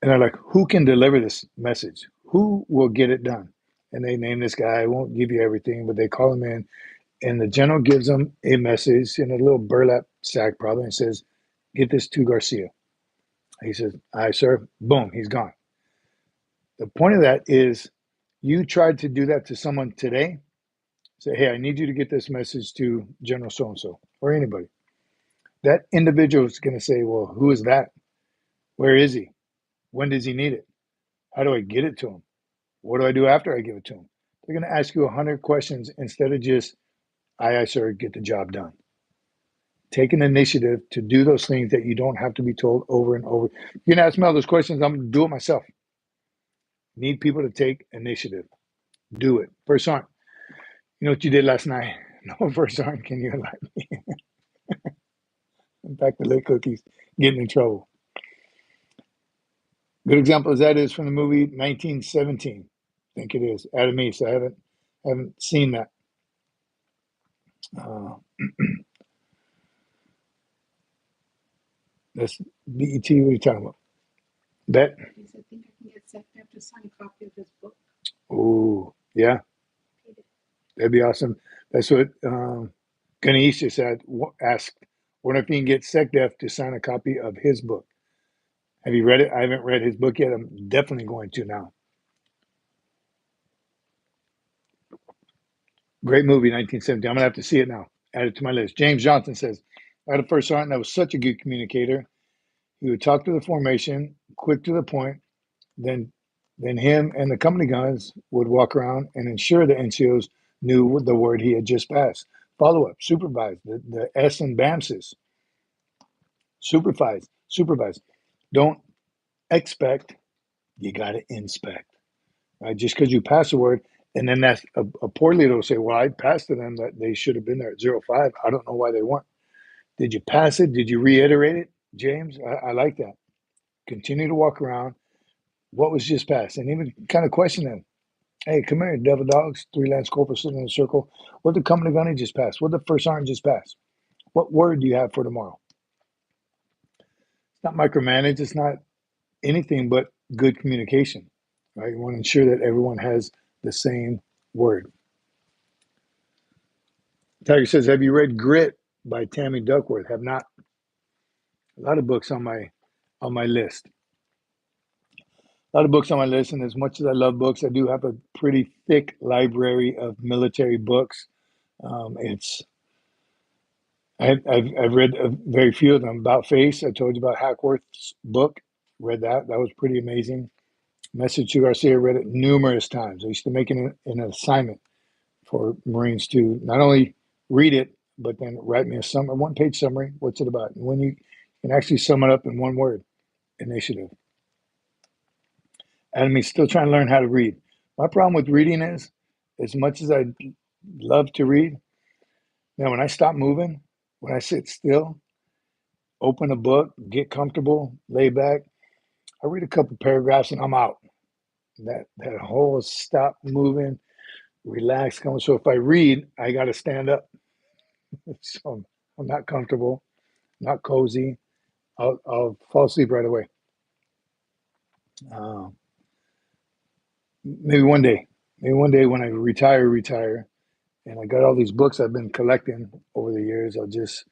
And they're like, who can deliver this message? Who will get it done? And they name this guy. I won't give you everything, but they call him in. And the general gives them a message in a little burlap sack, probably, and says, get this to Garcia. He says, aye, sir. Boom, he's gone. The point of that is you tried to do that to someone today. Say, hey, I need you to get this message to General so-and-so or anybody. That individual is going to say, well, who is that? Where is he? When does he need it? How do I get it to him? What do I do after I give it to him? They're going to ask you 100 questions instead of just, aye, sir, get the job done. Take an initiative to do those things that you don't have to be told over and over. You're going to ask me all those questions. I'm going to do it myself. Need people to take initiative. Do it. First sergeant, you know what you did last night? No, first sergeant, can you enlighten me? In fact, the late cookies getting in trouble. Good example of that is from the movie 1917. I think it is. Adam East. I haven't seen that. That's BET. What are you talking about? Bet. I think I can get SFMF to sign a copy of his book. Oh, yeah. That'd be awesome. That's what Ganesh just asked. What if he can get SecDef to sign a copy of his book? Have you read it? I haven't read his book yet. I'm definitely going to now. Great movie, 1970. I'm going to have to see it now. Add it to my list. James Johnson says, I had a first sergeant that was such a good communicator. He would talk to the formation, quick to the point. Then him and the company guys would walk around and ensure the NCOs knew the word he had just passed. Follow up, supervise, the S and BAMSs. Supervise. Don't expect, you got to inspect. Right? Just because you pass a word, and then that's a poor leader will say, well, I passed to them that they should have been there at 05. I don't know why they weren't. Did you pass it? Did you reiterate it, James? I like that. Continue to walk around. What was just passed? And even kind of question them. Hey, come here, devil dogs, 3 Lance Corporals sitting in a circle. What did company gunny just pass? What did the first sergeant just pass? What word do you have for tomorrow? It's not micromanage. It's not anything but good communication, right? You want to ensure that everyone has the same word. Tiger says, have you read Grit by Tammy Duckworth? Have not. A lot of books on my list. A lot of books on my list, and as much as I love books, I do have a pretty thick library of military books. I've read very few of them. About Face, I told you about Hackworth's book. Read that. That was pretty amazing. Message to Garcia, read it numerous times. I used to make an assignment for Marines to not only read it, but then write me a 1-page summary. What's it about? And when you can actually sum it up in one word, initiative. And I'm still trying to learn how to read. My problem with reading is, as much as I love to read, man, when I stop moving, when I sit still, open a book, get comfortable, lay back, I read a couple paragraphs and I'm out. That whole stop moving, relax. So if I read, I got to stand up. So I'm not comfortable, not cozy. I'll fall asleep right away. Maybe one day when I retire, and I got all these books I've been collecting over the years, I'll just,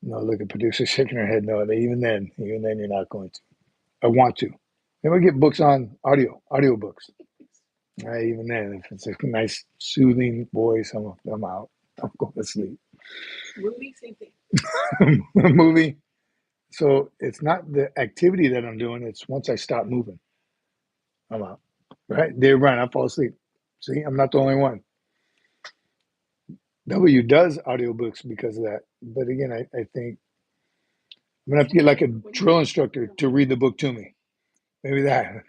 look at producer shaking her head. No, even then you're not going to. I want to. Maybe I get books on audio books. Even then, if it's a nice soothing voice, I'm out. I'm going to sleep. Movie, same thing. Movie. So it's not the activity that I'm doing. It's once I stop moving, I'm out. Right? They run. I fall asleep. See, I'm not the only one. W does audiobooks because of that. But again, I think I'm going to have to get like a drill instructor to read the book to me. Maybe that.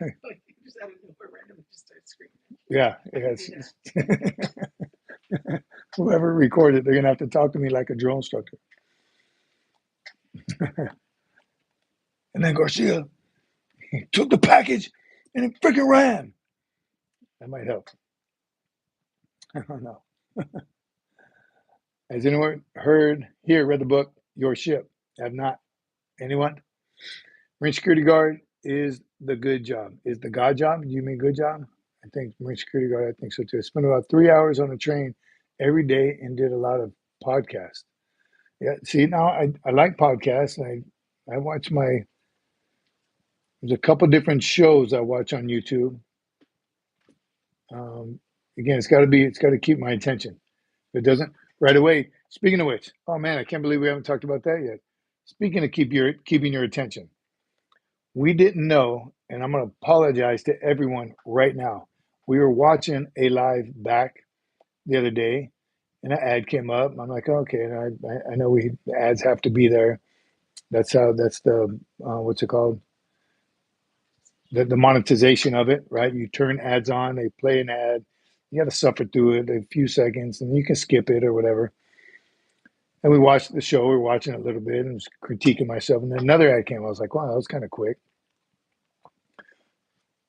Just out of nowhere, randomly just start screaming. Yeah. Whoever recorded, they're going to have to talk to me like a drill instructor. And then Garcia, he took the package and it freaking ran. That might help. I don't know. Has anyone read the book, Your Ship? Have not. Anyone? Marine security guard is the good job. Is the God job? Do you mean good job? I think Marine security guard, I think so too. I spent about 3 hours on a train every day and did a lot of podcasts. Yeah, see, now I like podcasts. I watch there's a couple different shows I watch on YouTube. Again, it's got to keep my attention. If it doesn't, right away. Speaking of which, oh man, I can't believe we haven't talked about that yet. Speaking of keeping your attention, we didn't know, and I'm going to apologize to everyone right now. We were watching a live back the other day, and an ad came up. I'm like, okay, and I know the ads have to be there. That's the what's it called? The monetization of it, right? You turn ads on, they play an ad. You got to suffer through it a few seconds, and you can skip it or whatever. And we watched the show. We were watching it a little bit and was critiquing myself. And then another ad came. I was like, wow, that was kind of quick.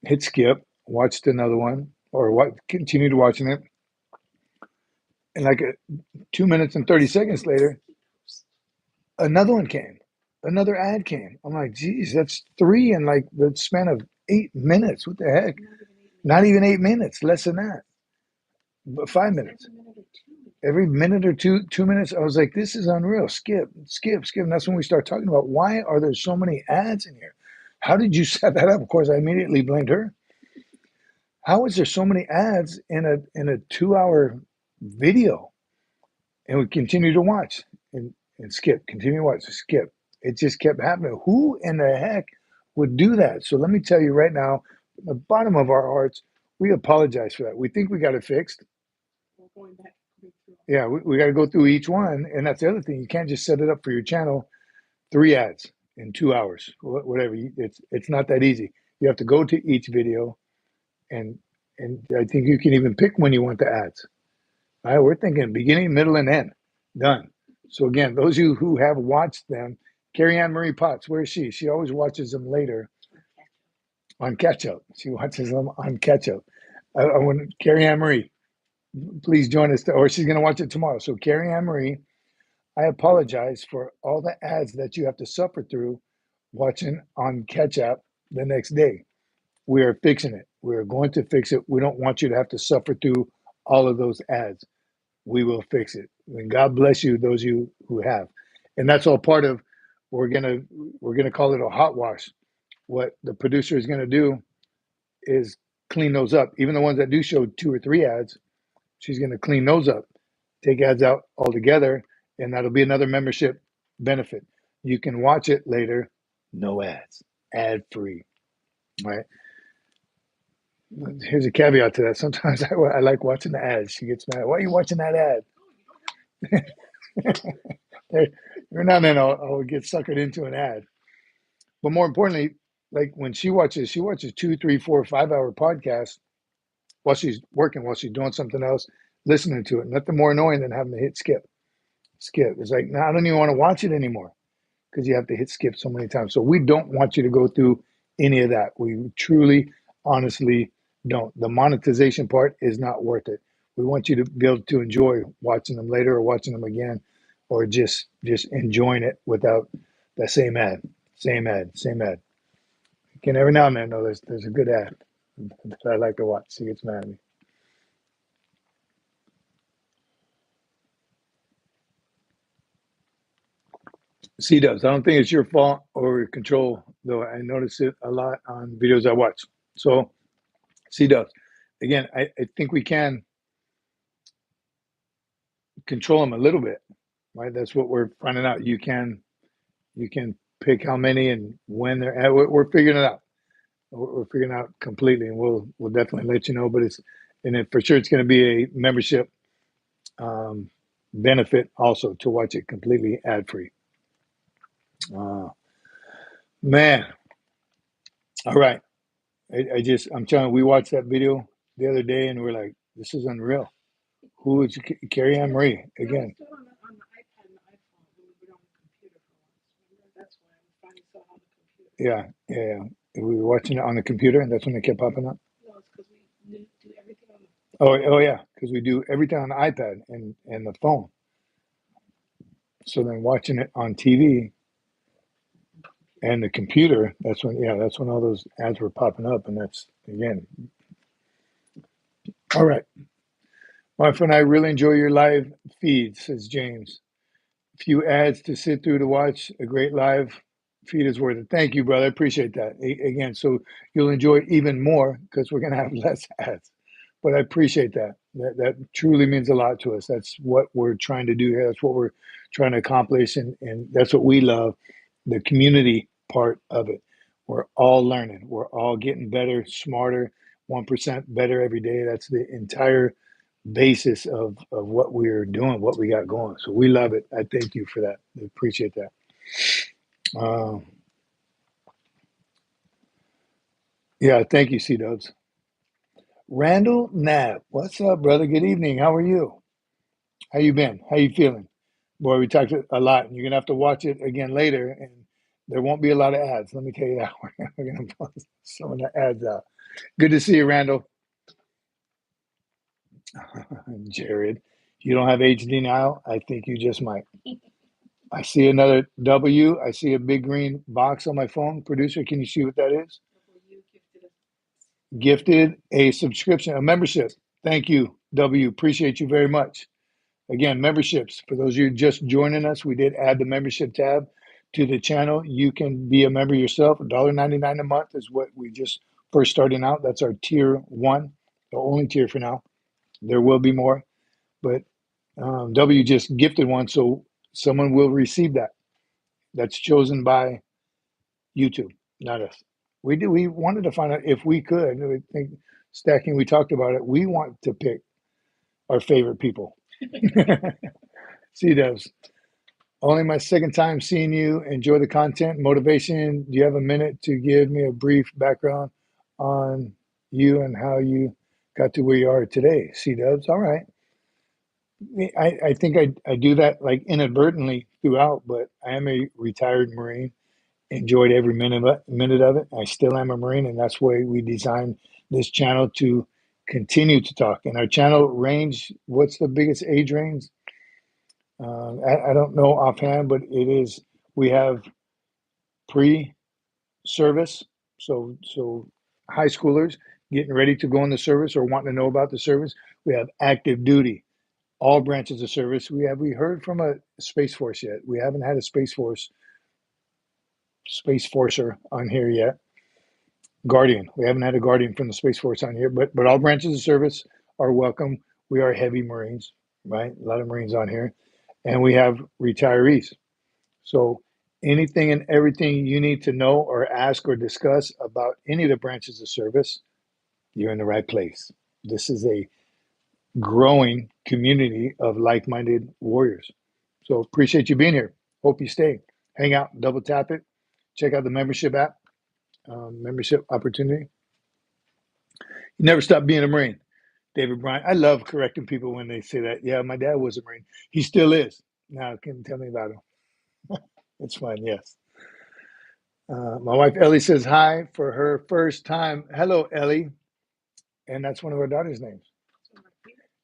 Hit skip, watched another one, or continued watching it. And like 2 minutes and 30 seconds later, another one came. Another ad came. I'm like, geez, that's 3 in like the span of 8 minutes. What the heck? Not even 8 minutes, less than that. But 5 minutes. Every minute or 2 minutes, I was like, this is unreal. Skip. And that's when we start talking about why are there so many ads in here? How did you set that up? Of course, I immediately blamed her. How is there so many ads in a 2 hour video? And we continue to watch and skip, continue to watch, skip. It just kept happening. Who in the heck would do that? So let me tell you right now, from the bottom of our hearts, we apologize for that. We think we got it fixed. We're going back through. Yeah, we got to go through each one. And that's the other thing. You can't just set it up for your channel, 3 ads in 2 hours, whatever. It's not that easy. You have to go to each video, and I think you can even pick when you want the ads. All right, we're thinking beginning, middle, and end. Done. So again, those of you who have watched them, Carrie Ann Marie Potts, where is she? She always watches them later on catch up. She watches them on catch up. I want Carrie Ann Marie, please join us, or she's going to watch it tomorrow. So Carrie Ann Marie, I apologize for all the ads that you have to suffer through watching on catch up the next day. We are fixing it. We're going to fix it. We don't want you to have to suffer through all of those ads. We will fix it. And God bless you, those of you who have. And that's all part of, we're gonna call it a hot wash. What the producer is gonna do is clean those up. Even the ones that do show 2 or 3 ads, she's gonna clean those up, take ads out altogether, and that'll be another membership benefit. You can watch it later, no ads, ad free. Right? Here's a caveat to that. Sometimes I like watching the ads. She gets mad. Why are you watching that ad? Every now and then I'll get suckered into an ad. But more importantly, like when she watches 2, 3, 4, 5 hour podcasts while she's working, while she's doing something else, listening to it. Nothing more annoying than having to hit skip. Skip. It's like, now I don't even want to watch it anymore because you have to hit skip so many times. So we don't want you to go through any of that. We truly, honestly don't. The monetization part is not worth it. We want you to be able to enjoy watching them later or watching them again, or just enjoying it without the same ad. Again, every now and then, though, there's a good ad that I like to watch. She gets mad at me. C-dubs, I don't think it's your fault or control, though I notice it a lot on videos I watch. So, C-dubs, again, I think we can control them a little bit, right? That's what we're finding out. You can pick how many and when they're at. We're figuring it out. We're figuring it out completely, and we'll definitely let you know. But for sure it's going to be a membership benefit also to watch it completely ad free. Man, all right. I'm telling you, we watched that video the other day, and we're like, this is unreal. Who is Carrie Ann Marie again? On the iPad and the iPhone when we were on the computer for once. Remember? That's why we finally saw it on the computer. Yeah. We were watching it on the computer, and that's when it kept popping up. No, it's because we do everything on the. Oh yeah, because we do everything on the iPad and the phone. So then watching it on TV and the computer, that's when all those ads were popping up, and that's again. All right, my friend, I really enjoy your live feed, says James. Few ads to sit through to watch. A great live feed is worth it. Thank you, brother. I appreciate that. Again, so you'll enjoy it even more because we're going to have less ads. But I appreciate that. That truly means a lot to us. That's what we're trying to do here. That's what we're trying to accomplish, and that's what we love, the community part of it. We're all learning. We're all getting better, smarter, 1% better every day. That's the entire basis of what we're doing, what we got going. So we love it. I thank you for that. I appreciate that. Yeah, thank you, C-Dubs. Randall Knapp, what's up, brother? Good evening. How are you? How you been? How you feeling? Boy, we talked a lot, and you're gonna have to watch it again later, and there won't be a lot of ads. Let me tell you that. We're gonna post some of the ads out. Good to see you, Randall. Jared, you don't have HD now? I think you just might. I see another W. I see a big green box on my phone. Producer, can you see what that is? Gifted a subscription, a membership. Thank you, W. Appreciate you very much. Again, memberships. For those of you just joining us, we did add the membership tab to the channel. You can be a member yourself. $1.99 a month is what we just first starting out. That's our tier 1, the only tier for now. There will be more, but W just gifted one, so someone will receive that. That's chosen by YouTube, not us. We wanted to find out if we could. I think stacking, we talked about it. We want to pick our favorite people. C-Dubs. Only my second time seeing you. Enjoy the content, motivation. Do you have a minute to give me a brief background on you and how you got to where you are today? C-Dubs. All right. I think I do that like inadvertently throughout, but I am a retired Marine. Enjoyed every minute of it. I still am a Marine, and that's why we designed this channel to continue to talk. And our channel range, what's the biggest age range? I don't know offhand, but it is, we have pre-service, so high schoolers getting ready to go in the service or wanting to know about the service. We have active duty, all branches of service. We heard from a Space Force yet? We haven't had a Space Forcer on here yet. Guardian. We haven't had a Guardian from the Space Force on here, but all branches of service are welcome. We are heavy Marines, right? A lot of Marines on here. And we have retirees. So anything and everything you need to know or ask or discuss about any of the branches of service, you're in the right place. This is a growing community of like-minded warriors. So appreciate you being here. Hope you stay. Hang out, double tap it. Check out the membership app, membership opportunity. You never stop being a Marine. David Bryant. I love correcting people when they say that. Yeah, my dad was a Marine. He still is. Now, can you tell me about him? It's fun, yes. My wife Ellie says hi for her first time. Hello, Ellie. And that's one of our daughter's names.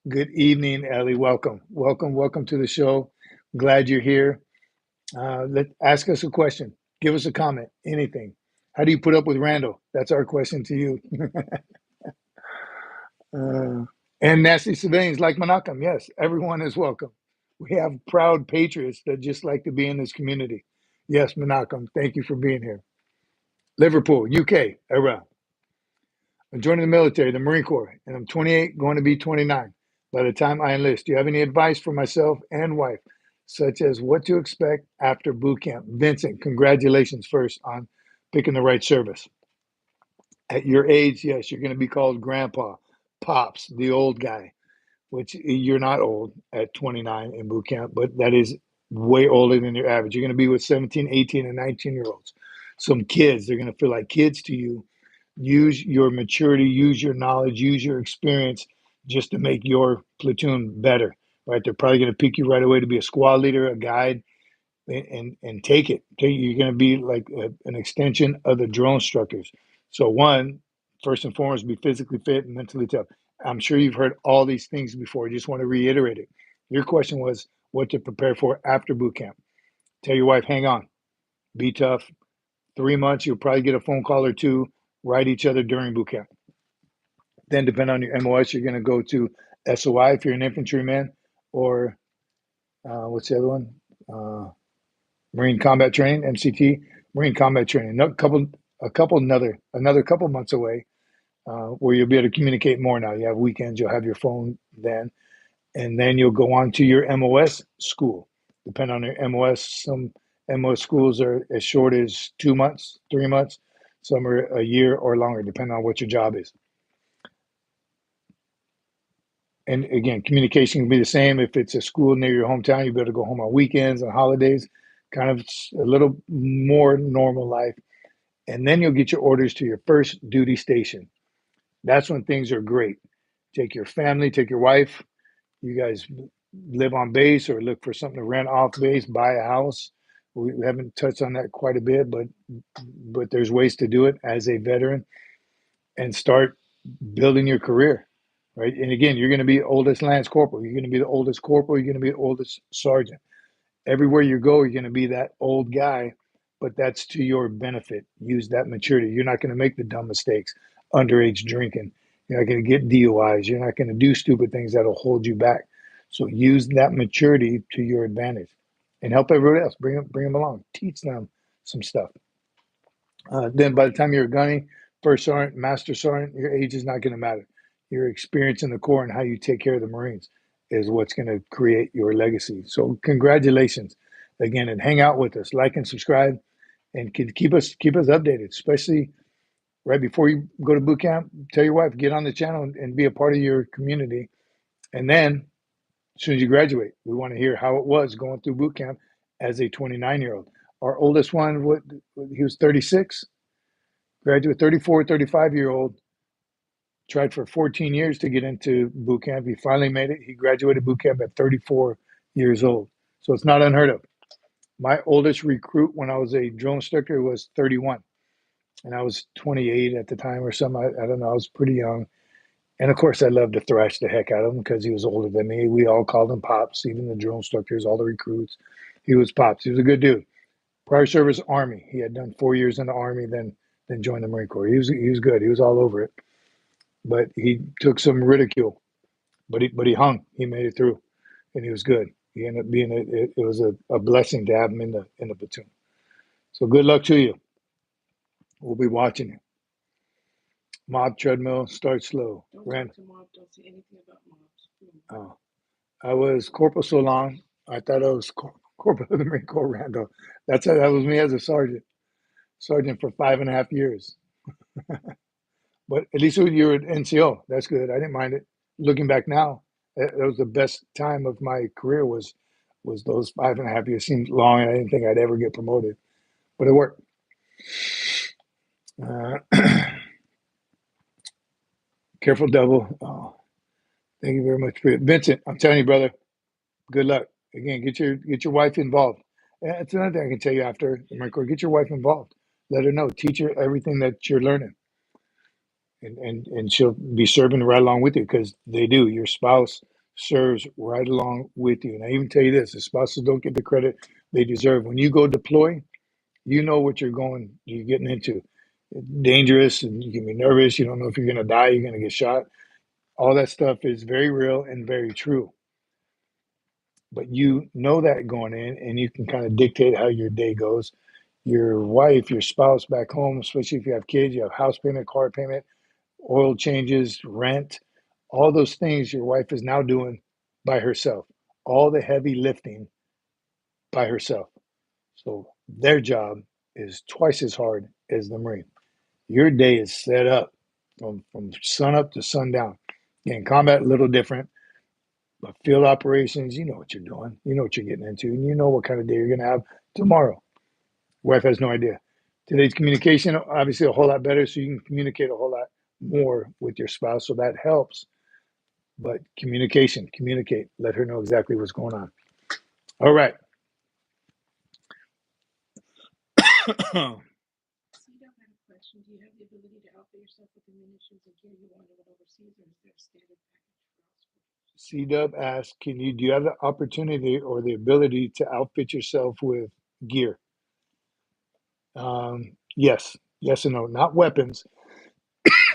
Good evening, Ellie. Welcome. Welcome to the show. Glad you're here. Ask us a question. Give us a comment. Anything. How do you put up with Randall? That's our question to you. And nasty civilians like Menachem. Yes, everyone is welcome. We have proud patriots that just like to be in this community. Yes, Menachem, thank you for being here. Liverpool, UK, era. I'm joining the military, the Marine Corps, and I'm 28, going to be 29 by the time I enlist. Do you have any advice for myself and wife, such as what to expect after boot camp? Vincent, congratulations first on picking the right service. At your age, yes, you're going to be called grandpa, pops, the old guy, which you're not old at 29 in boot camp, but that is way older than your average. You're going to be with 17, 18, and 19-year-olds. Some kids, they're going to feel like kids to you. Use your maturity, use your knowledge, use your experience just to make your platoon better, right? They're probably going to pick you right away to be a squad leader, a guide, and take it. You're going to be like an extension of the drill instructors. So one, first and foremost, be physically fit and mentally tough. I'm sure you've heard all these things before. I just want to reiterate it. Your question was what to prepare for after boot camp. Tell your wife, hang on, be tough. 3 months, you'll probably get a phone call or two, ride each other during boot camp. Then, depending on your MOS, you're going to go to SOI if you're an infantryman, or what's the other one? Marine Combat Training, MCT, Marine Combat Training. Another couple months away, where you'll be able to communicate more now. You have weekends, you'll have your phone then, and then you'll go on to your MOS school. Depending on your MOS, some MOS schools are as short as 2 months, 3 months. Some are a year or longer, depending on what your job is. And again, communication can be the same. If it's a school near your hometown, you better go home on weekends and holidays, kind of a little more normal life. And then you'll get your orders to your first duty station. That's when things are great. Take your family, take your wife. You guys live on base or look for something to rent off base, buy a house. We haven't touched on that quite a bit, but there's ways to do it as a veteran and start building your career, right? And again, you're going to be oldest lance corporal. You're going to be the oldest corporal. You're going to be the oldest sergeant. Everywhere you go, you're going to be that old guy, but that's to your benefit. Use that maturity. You're not going to make the dumb mistakes, underage drinking. You're not going to get DUIs. You're not going to do stupid things that'll hold you back. So use that maturity to your advantage. and help everybody else. Bring them along. Teach them some stuff. Then by the time you're a gunny, first sergeant, master sergeant, your age is not going to matter. Your experience in the Corps and how you take care of the Marines is what's going to create your legacy. So congratulations again, and hang out with us. Like and subscribe, and keep us updated, especially right before you go to boot camp. Tell your wife, get on the channel and be a part of your community. And then as soon as you graduate, we want to hear how it was going through boot camp as a 29-year-old. Our oldest one, he was 36, graduate, 34, 35-year-old, tried for 14 years to get into boot camp. He finally made it. He graduated boot camp at 34 years old. So it's not unheard of. My oldest recruit when I was a drill instructor was 31, and I was 28 at the time or something. I don't know. I was pretty young. And of course, I loved to thrash the heck out of him because he was older than me. We all called him Pops, even the drill instructors, all the recruits. He was Pops. He was a good dude. Prior service, Army. He had done 4 years in the Army, then joined the Marine Corps. He was good. He was all over it. But he took some ridicule. But he hung. He made it through, and he was good. He ended up being it was a blessing to have him in the platoon. So good luck to you. We'll be watching you. Mob treadmill, start slow. Don't talk to mob. Don't say anything about mobs. I was corporal so long. I thought I was corporal of the Marine Corps, Randall. That was me as a sergeant for 5.5 years. But at least you were at NCO. That's good. I didn't mind it. Looking back now, that was the best time of my career. Was those 5.5 years. Seemed long, and I didn't think I'd ever get promoted, but it worked. Careful, double. Oh, thank you very much for it, Vincent. I'm telling you, brother. Good luck. Again, get your wife involved. That's another thing I can tell you after the Marine Corps. Get your wife involved. Let her know. Teach her everything that you're learning, and she'll be serving right along with you because they do. Your spouse serves right along with you. And I even tell you this: the spouses don't get the credit they deserve. When you go deploy, you know what you're getting into. It's dangerous, and you can be nervous. You don't know if you're going to die. You're going to get shot. All that stuff is very real and very true. But you know that going in, and you can kind of dictate how your day goes. Your wife, your spouse back home, especially if you have kids, you have house payment, car payment, oil changes, rent, all those things your wife is now doing by herself. All the heavy lifting by herself. So their job is twice as hard as the Marine. Your day is set up from sun up to sundown. In combat, a little different. But field operations, you know what you're doing. You know what you're getting into, and you know what kind of day you're going to have tomorrow. Wife has no idea. Today's communication, obviously, a whole lot better, so you can communicate a whole lot more with your spouse, so that helps. But communicate. Let her know exactly what's going on. All right. CDOT had a question. Do you have the ability to outfit yourself with the munitions and gear you wanted overseas, or is there a standard package for us? C-Dub asks, do you have the opportunity or the ability to outfit yourself with gear? Yes and no. Not weapons.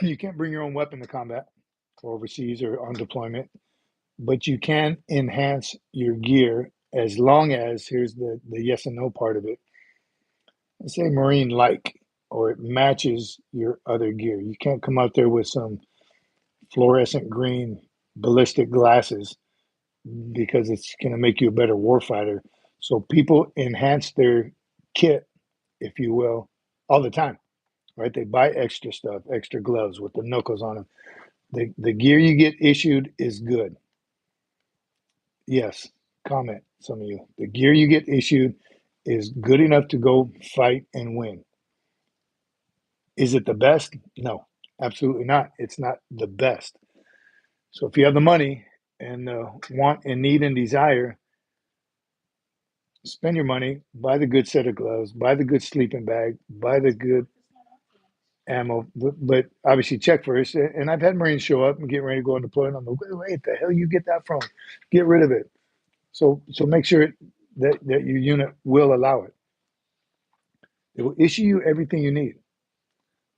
You can't bring your own weapon to combat or overseas or on deployment, but you can enhance your gear as long as, here's the yes and no part of it. Let's say Marine like, or it matches your other gear. You can't come out there with some fluorescent green ballistic glasses because it's going to make you a better warfighter. So people enhance their kit, if you will, all the time, right? They buy extra stuff, extra gloves with the knuckles on them. The gear you get issued is good. Yes, comment, some of you. The gear you get issued is good enough to go fight and win. Is it the best? No, absolutely not. It's not the best. So if you have the money and want and need and desire, spend your money, buy the good set of gloves, buy the good sleeping bag, buy the good ammo, but obviously check first. And I've had Marines show up and get ready to go on deploy, and I'm like, wait, the hell you get that from? Get rid of it. So make sure that your unit will allow it. It will issue you everything you need.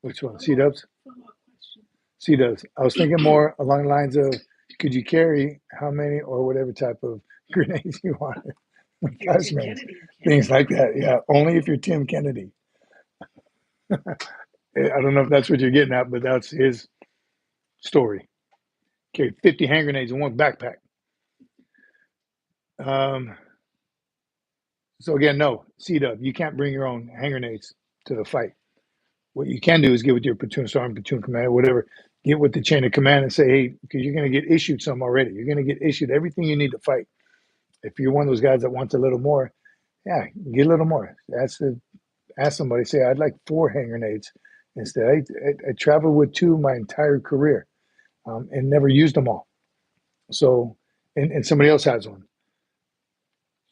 Which one? C-Dubs? C-Dubs. I was thinking more along the lines of, could you carry how many or whatever type of grenades you wanted? If you're Tim Kennedy, you can't. things like that. Yeah, only if you're Tim Kennedy. I don't know if that's what you're getting at, but that's his story. Carried 50 hand grenades in one backpack. So again, no, C-Dub, you can't bring your own hand grenades to the fight. What you can do is get with your platoon sergeant, platoon commander, whatever, get with the chain of command and say, hey, because you're going to get issued some already. You're going to get issued everything you need to fight. If you're one of those guys that wants a little more, yeah, get a little more. Ask somebody, say, I'd like 4 hand grenades instead. I traveled with 2 my entire career and never used them all. So, and somebody else has one.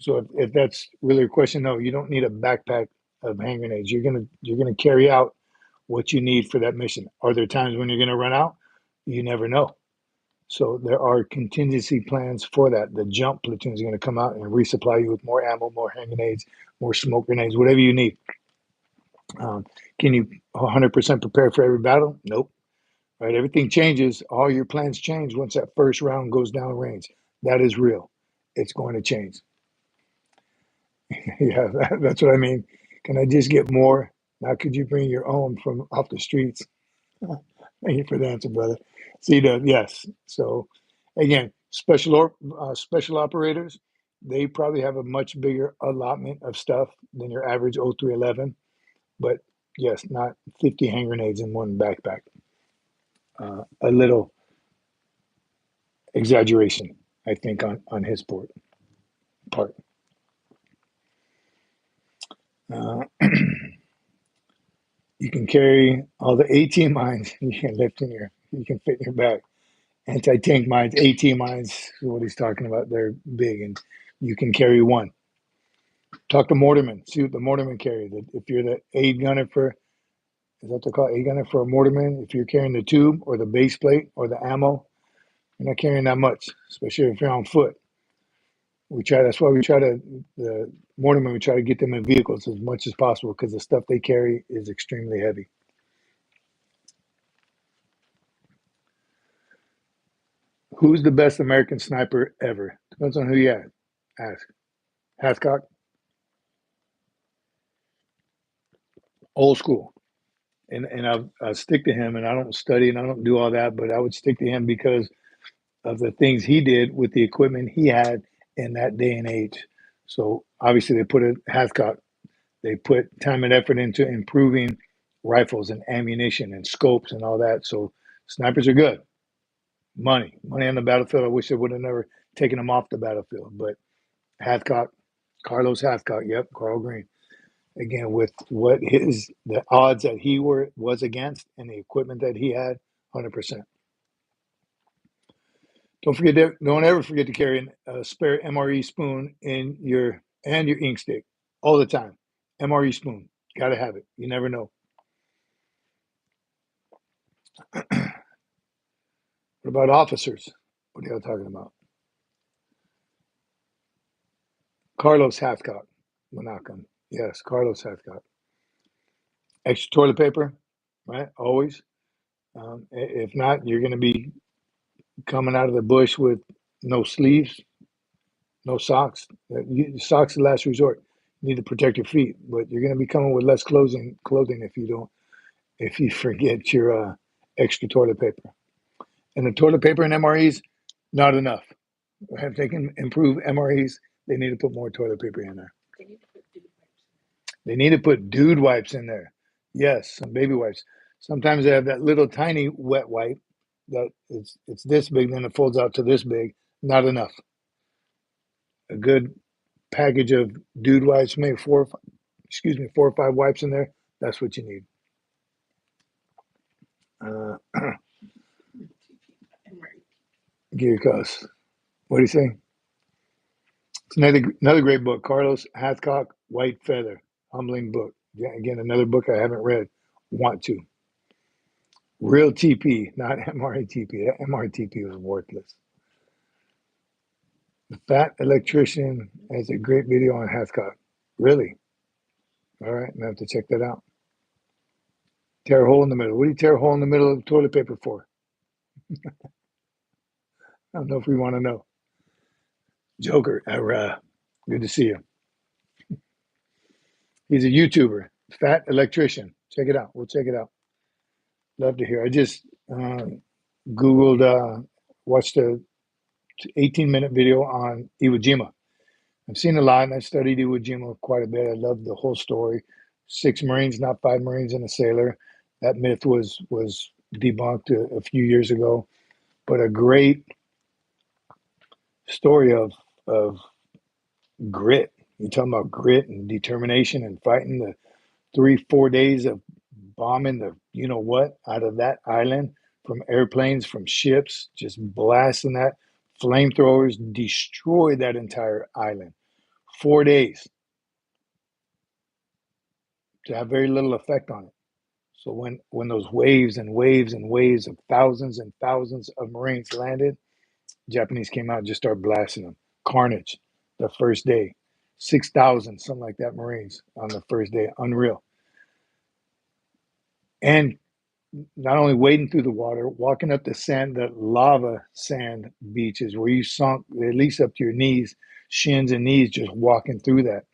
So if that's really a question, no, you don't need a backpack of hand grenades. You're gonna carry out what you need for that mission. Are there times when you're gonna run out? You never know. So there are contingency plans for that. The jump platoon is going to come out and resupply you with more ammo, more hand grenades, more smoke grenades, whatever you need. Can you 100% prepare for every battle? Nope. Right? Everything changes. All your plans change once that first round goes down range. That is real. It's going to change. Yeah, that's what I mean. Can I just get more? Now, could you bring your own from off the streets? Thank you for the answer, brother. See the yes. So, again, special operators, they probably have a much bigger allotment of stuff than your average 0311. But yes, not 50 hand grenades in one backpack. A little exaggeration, I think, on his part. Uh, you can carry all the AT mines you can you can fit in your back. Anti-tank mines, AT mines, is what he's talking about. They're big, and you can carry one. Talk to mortarmen. See what the mortarmen carry. If you're the aid gunner for, is that what they call it? Aid gunner for a mortarman? If you're carrying the tube or the base plate or the ammo, you're not carrying that much, especially if you're on foot. That's why we try to, the mortarmen, we try to get them in vehicles as much as possible because the stuff they carry is extremely heavy. Who's the best American sniper ever? Depends on who you ask. Hathcock, old school. And I stick to him, and I don't study and I don't do all that, but I would stick to him because of the things he did with the equipment he had in that day and age. So obviously they put Hathcock, they put time and effort into improving rifles and ammunition and scopes and all that. So snipers are good. Money on the battlefield. I wish they would have never taken them off the battlefield, but Hathcock, Carlos Hathcock, yep, Carl Green. Again, with the odds that he was against and the equipment that he had, 100%. Don't ever forget to carry a spare MRE spoon in your ink stick all the time. MRE spoon, got to have it. You never know. What about officers? What are y'all talking about? Carlos Hathcock, Menachem. Yes, Carlos Hathcock. Extra toilet paper, right? Always. If not, you're going to be coming out of the bush with no sleeves, no socks. Socks are the last resort. You need to protect your feet, but you're going to be coming with less clothing if you forget your extra toilet paper. And the toilet paper in MREs, not enough. If they can improve MREs, they need to put more toilet paper in there. They need to put dude wipes in there. They need to put dude wipes in there. Yes, some baby wipes. Sometimes they have that little tiny wet wipe that it's this big, then it folds out to this big. Not enough. A good package of dude wipes, maybe 4 or 5 wipes in there. That's what you need. Gear costs. What do you say? It's another great book, Carlos Hathcock, White Feather, humbling book. Again, another book I haven't read. Want to. Real TP, not MRATP. That MRATP was worthless. The Fat Electrician has a great video on Hathcock. Really? All right, I'm gonna have to check that out. Tear a hole in the middle. What do you tear a hole in the middle of toilet paper for? I don't know if we want to know. Joker, Good to see you. He's a YouTuber, Fat Electrician. Check it out. We'll check it out. Love to hear. I just Googled, watched a 18-minute video on Iwo Jima. I've seen a lot, and I've studied Iwo Jima quite a bit. I love the whole story. 6 Marines, not 5 Marines, and a sailor. That myth was debunked a few years ago. But a great story of grit. You're talking about grit and determination and fighting the 3-4 days of bombing the you know what out of that island from airplanes, from ships, just blasting that. Flamethrowers destroyed that entire island. 4 days to have very little effect on it. So when those waves and waves and waves of thousands and thousands of Marines landed, Japanese came out and just started blasting them. Carnage the first day. 6,000, something like that, Marines on the first day. Unreal. And not only wading through the water, walking up the sand, the lava sand beaches where you sunk at least up to your knees, shins and knees, just walking through that.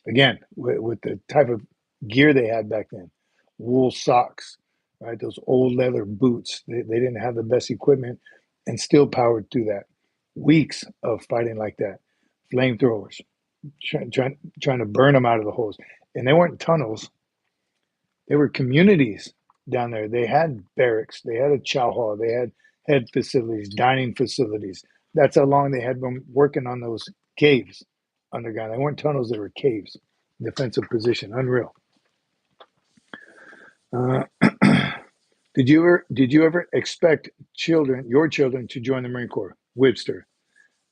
Again, with the type of gear they had back then, wool socks, right? Those old leather boots. They didn't have the best equipment and still powered through that. Weeks of fighting like that. Flamethrowers, trying to burn them out of the holes. And they weren't tunnels, they were communities down there. They had barracks, they had a chow hall, they had head facilities, dining facilities. That's how long they had been working on those caves underground. They weren't tunnels, they were caves. Defensive position, unreal. Uh, did you ever expect your children, to join the Marine Corps? Webster.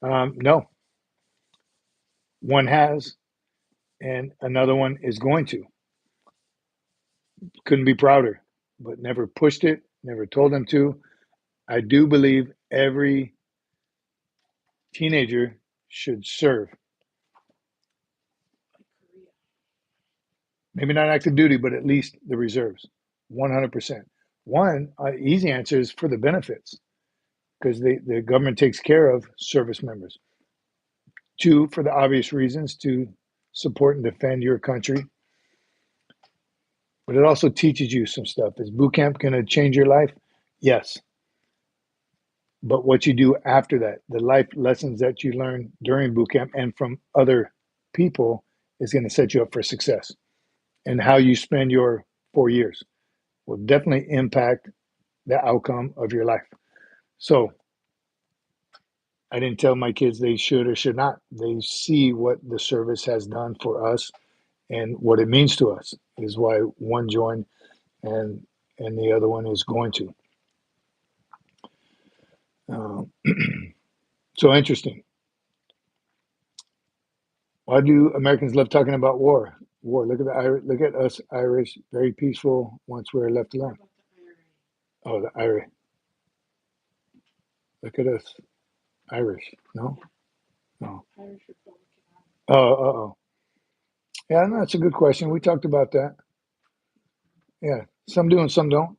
No, one has, and another one is going to. Couldn't be prouder, but never pushed it, never told them to. I do believe every teenager should serve. Maybe not active duty, but at least the reserves. 100%. One easy answer is for the benefits, because the government takes care of service members. Two, for the obvious reasons, to support and defend your country. But it also teaches you some stuff. Is boot camp going to change your life? Yes. But what you do after that, the life lessons that you learn during boot camp and from other people, is going to set you up for success. And how you spend your 4 years will definitely impact the outcome of your life. So I didn't tell my kids they should or should not. They see what the service has done for us and what it means to us, is why one joined and the other one is going to. Uh, so interesting. Why do Americans love talking about war? War. Look at look at us Irish, very peaceful once we're left alone. Oh, the Irish. Look at us Irish. No, no. Oh, oh. Yeah, no, that's a good question. We talked about that. Yeah, some do and some don't.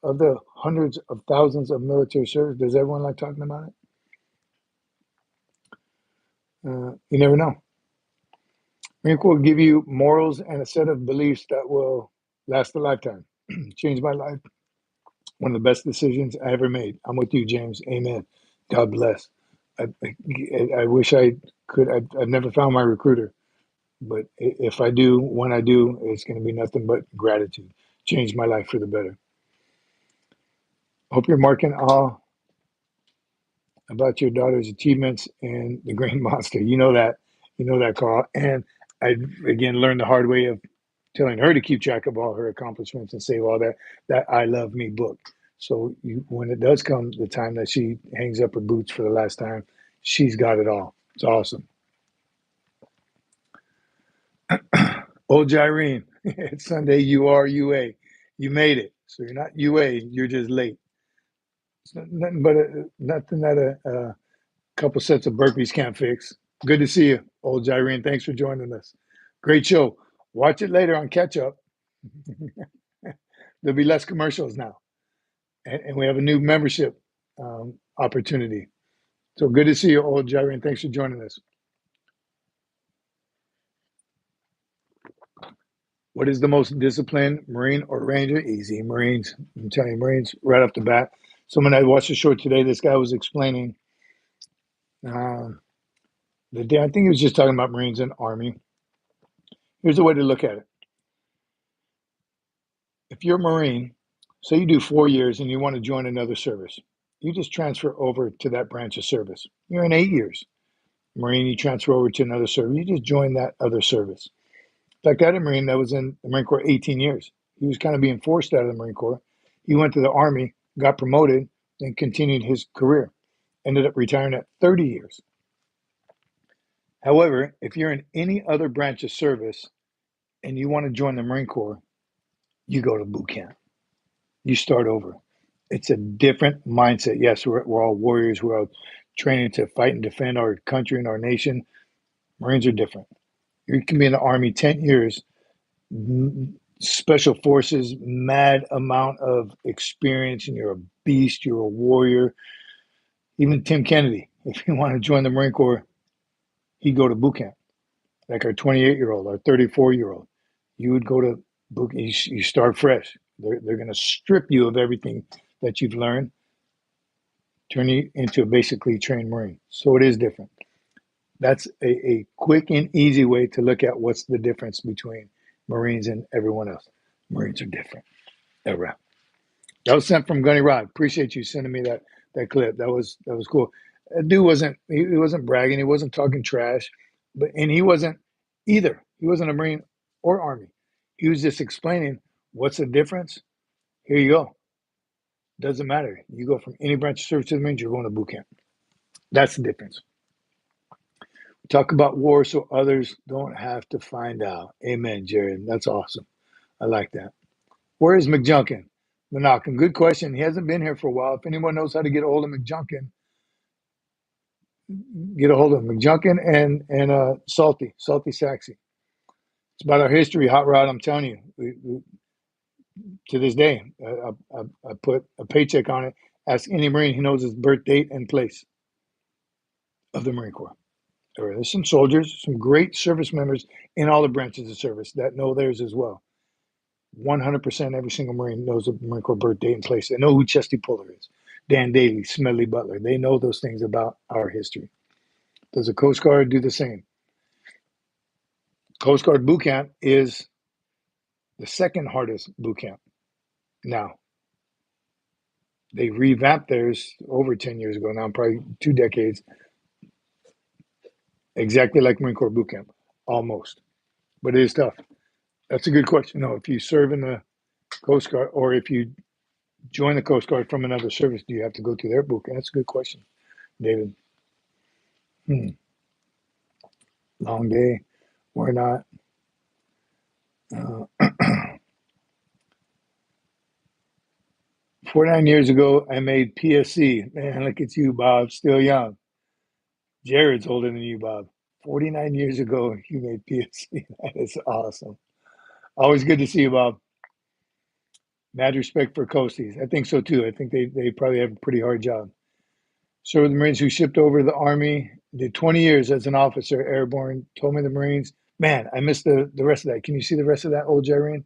Of the hundreds of thousands of military service, does everyone like talking about it? You never know. Marine Corps will give you morals and a set of beliefs that will last a lifetime. Changed my life. One of the best decisions I ever made. I'm with you, James. Amen. God bless. I wish I could. I've never found my recruiter, but if I do, when I do, it's going to be nothing but gratitude. Changed my life for the better. Hope you're marking all about your daughter's achievements in the Green Monster. You know that, Carl. And I again learned the hard way of telling her to keep track of all her accomplishments and save all that I Love Me book. So when it does come the time that she hangs up her boots for the last time, she's got it all. It's awesome. Old Jyrene, it's Sunday. You are UA. You made it. So you're not UA. You're just late. It's nothing but nothing that a couple sets of burpees can't fix. Good to see you, old Jyrene. Thanks for joining us. Great show. Watch it later on catch up. There'll be less commercials now, and we have a new membership opportunity. So good to see you, old Jerry, and thanks for joining us. What is the most disciplined Marine or Ranger? Easy, Marines. I'm telling you, Marines right off the bat. Someone I watched a show today, this guy was explaining the day, I think he was just talking about Marines and Army. Here's the way to look at it. If you're a Marine, say you do 4 years and you want to join another service, you just transfer over to that branch of service. You're in 8 years. Marine, you transfer over to another service. You just join that other service. In fact, I had a Marine that was in the Marine Corps 18 years. He was kind of being forced out of the Marine Corps. He went to the Army, got promoted, then continued his career. Ended up retiring at 30 years. However, if you're in any other branch of service and you want to join the Marine Corps, you go to boot camp. You start over. It's a different mindset. Yes, we're all warriors. We're all training to fight and defend our country and our nation. Marines are different. You can be in the Army 10 years, special forces, mad amount of experience, and you're a beast, you're a warrior. Even Tim Kennedy, if you want to join the Marine Corps, he'd go to boot camp. Like our 28-year-old, our 34-year-old, you would go to boot camp. You start fresh. They're going to strip you of everything that you've learned, turn you into a basically trained Marine. So it is different. That's a quick and easy way to look at what's the difference between Marines and everyone else. Marines are different. All right. That was sent from Gunny Rod. Appreciate you sending me that clip. That was cool. That dude he wasn't bragging. He wasn't talking trash, and he wasn't either. He wasn't a Marine or Army. He was just explaining what's the difference. Here you go. Doesn't matter. You go from any branch of service to the Marines, you're going to boot camp. That's the difference. Talk about war so others don't have to find out. Amen, Jared. That's awesome. I like that. Where is McJunkin? Menachem, good question. He hasn't been here for a while. If anyone knows how to get a hold of McJunkin, get a hold of McJunkin and Salty Saxy. It's about our history, Hot Rod. I'm telling you, we, to this day, I put a paycheck on it. Ask any Marine, he knows his birth date and place of the Marine Corps. There's some soldiers, some great service members in all the branches of service that know theirs as well. 100% every single Marine knows the Marine Corps birth date and place. They know who Chesty Puller is, Dan Daly, Smedley Butler. They know those things about our history. Does the Coast Guard do the same? Coast Guard boot camp is the second hardest boot camp now. They revamped theirs over 10 years ago now, probably 2 decades, exactly like Marine Corps boot camp, almost. But it is tough. That's a good question. No, if you serve in the Coast Guard or if you join the Coast Guard from another service, do you have to go through their boot camp? That's a good question, David. Long day or not. 49 years ago, I made PSC. Man, look at you, Bob. Still young. Jared's older than you, Bob. 49 years ago, you made PSC. That is awesome. Always good to see you, Bob. Mad respect for Coasties. I think so too. I think they probably have a pretty hard job. Served with the Marines who shipped over the Army. Did 20 years as an officer, airborne. Told me the Marines. Man, I missed the rest of that. Can you see the rest of that, old Jaireen?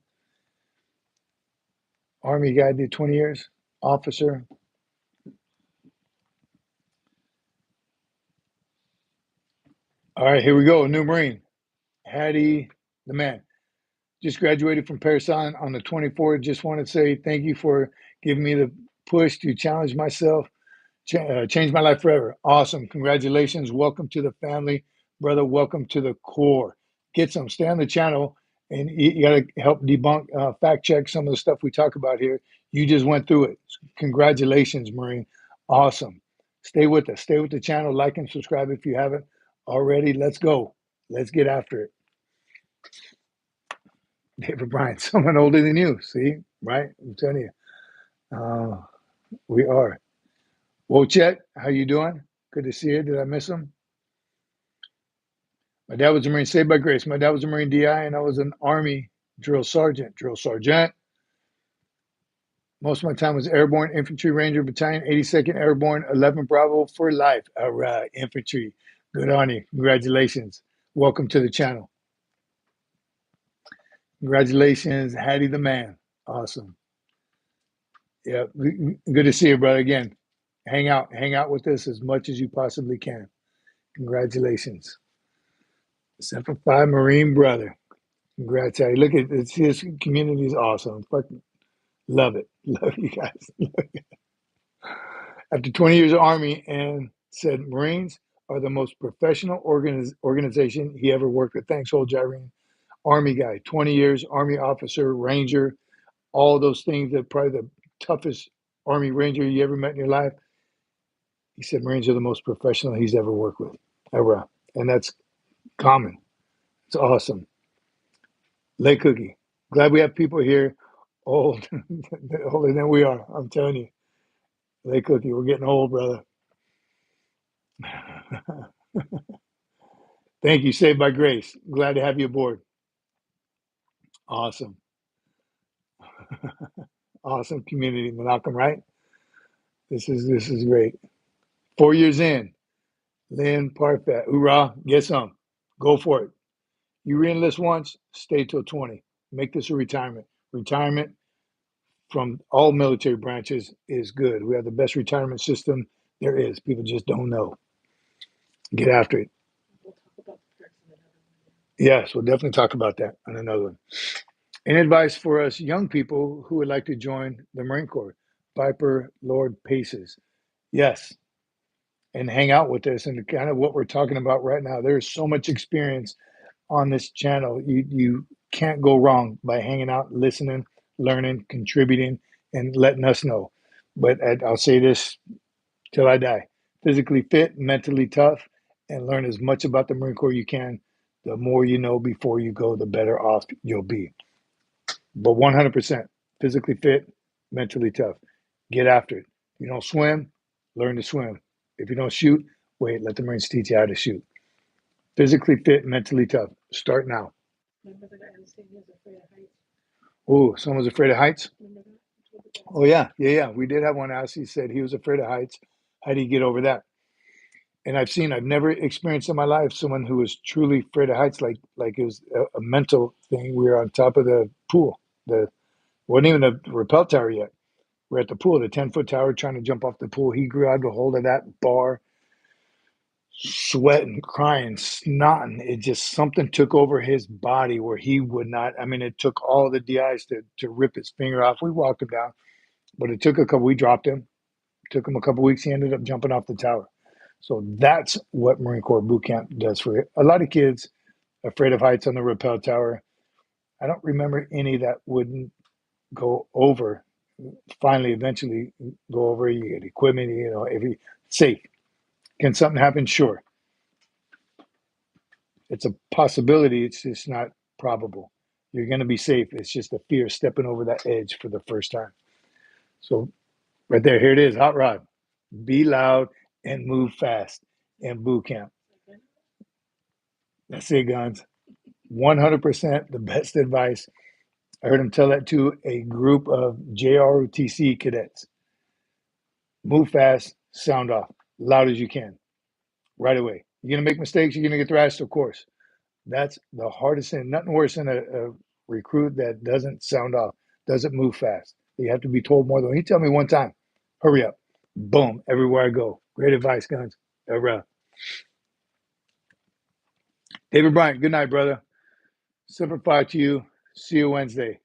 Army guy did 20 years. Officer. All right, here we go. A new Marine. Hattie, the man. Just graduated from Paris on the 24th. Just want to say thank you for giving me the push to challenge myself, change my life forever. Awesome. Congratulations. Welcome to the family, brother. Welcome to the Corps. Get some. Stay on the channel, and you got to help debunk, fact check some of the stuff we talk about here. You just went through it. Congratulations, Marine. Awesome. Stay with us. Stay with the channel. Like and subscribe if you haven't already. Let's go. Let's get after it. David Bryant, someone older than you. See, right? I'm telling you, we are. Wojciech, how you doing? Good to see you. Did I miss him? My dad was a Marine, saved by grace. My dad was a Marine DI, and I was an Army drill sergeant. Drill sergeant. Most of my time was airborne, infantry, ranger, battalion, 82nd Airborne, 11 Bravo for life. All right, infantry. Good on you. Congratulations. Welcome to the channel. Congratulations, Hattie the man. Awesome. Yeah, good to see you, brother. Again, hang out with us as much as you possibly can. Congratulations. Semper Fi Marine brother. Congrats, Hattie. Look at this community is awesome. Fucking love it. Love you guys. After 20 years of Army and said Marines are the most professional organization he ever worked with. Thanks, old Jyrene. Army guy, 20 years, Army officer, Ranger, all those things that probably the toughest Army Ranger you ever met in your life. He said Marines are the most professional he's ever worked with, ever. And that's common. It's awesome. Lay Cookie. Glad we have people here old, older than we are. I'm telling you. Lay Cookie, we're getting old, brother. Thank you. Saved by Grace. Glad to have you aboard. Awesome. Awesome community, Malcolm, right? This is great. 4 years in. Lynn Parfait. Hoorah. Get some. Go for it. You re-enlist once, stay till 20. Make this a retirement. Retirement from all military branches is good. We have the best retirement system there is. People just don't know. Get after it. We'll talk about the perks in another one. Yes, we'll definitely talk about that on another one. Any advice for us young people who would like to join the Marine Corps? Viper Lord Paces. Yes. And hang out with us and kind of what we're talking about right now. There's so much experience on this channel. You can't go wrong by hanging out, listening, learning, contributing, and letting us know. But I'll say this till I die: physically fit, mentally tough, and learn as much about the Marine Corps you can. The more you know before you go, the better off you'll be. But 100% physically fit, mentally tough. Get after it. If you don't swim, learn to swim. If you don't shoot, wait, let the Marines teach you how to shoot. Physically fit, mentally tough. Start now. Remember the guy who said he was afraid of heights? Oh, someone's afraid of heights? Remember that? Oh, yeah. We did have one ask. He said he was afraid of heights. How do you get over that? And I've never experienced in my life someone who was truly afraid of heights, like it was a mental thing. We were on top of the pool. The wasn't even a rappel tower yet. We're at the pool, the 10-foot tower, trying to jump off the pool. He grabbed a hold of that bar, sweating, crying, snotting. It just something took over his body where he would not. I mean, it took all the DIs to rip his finger off. We walked him down, but it took a couple. We dropped him. It took him a couple weeks. He ended up jumping off the tower. So that's what Marine Corps boot camp does for it. A lot of kids afraid of heights on the rappel tower. I don't remember any that wouldn't go over. Finally, eventually go over. You get equipment, every safe. Can something happen? Sure. It's a possibility. It's just not probable. You're going to be safe. It's just the fear of stepping over that edge for the first time. So, right there, here it is. Hot rod. Be loud and move fast in boot camp. That's it, guns. 100% the best advice. I heard him tell that to a group of JROTC cadets. Move fast, sound off, loud as you can, right away. You're going to make mistakes, you're going to get thrashed, of course. That's the hardest thing. Nothing worse than a recruit that doesn't sound off, doesn't move fast. You have to be told more than he tell me one time, hurry up. Boom, everywhere I go. Great advice, guns. Hurrah. David Bryant, good night, brother. Semper Fi to you. See you Wednesday.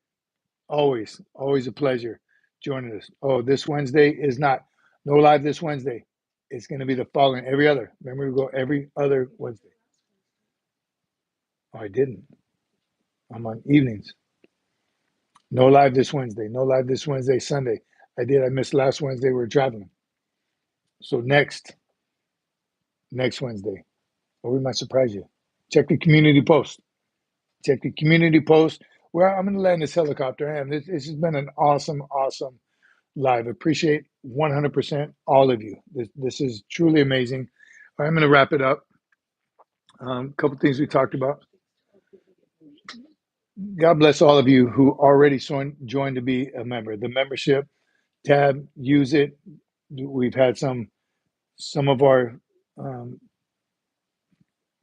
Always a pleasure joining us. Oh, this Wednesday is not, no live this Wednesday. It's going to be the following, every other. Remember, we go every other Wednesday. Oh, I didn't. I'm on evenings. No live this Wednesday. No live this Wednesday, Sunday. I missed last Wednesday. We were traveling. So next Wednesday, or we might surprise you. Check the community post. Check the community post where I'm going to land this helicopter. And this has been an awesome live. Appreciate 100% all of you. This is truly amazing. I'm going to wrap it up. A couple things we talked about. God bless all of you who already joined to be a member. The membership tab, use it. We've had some of our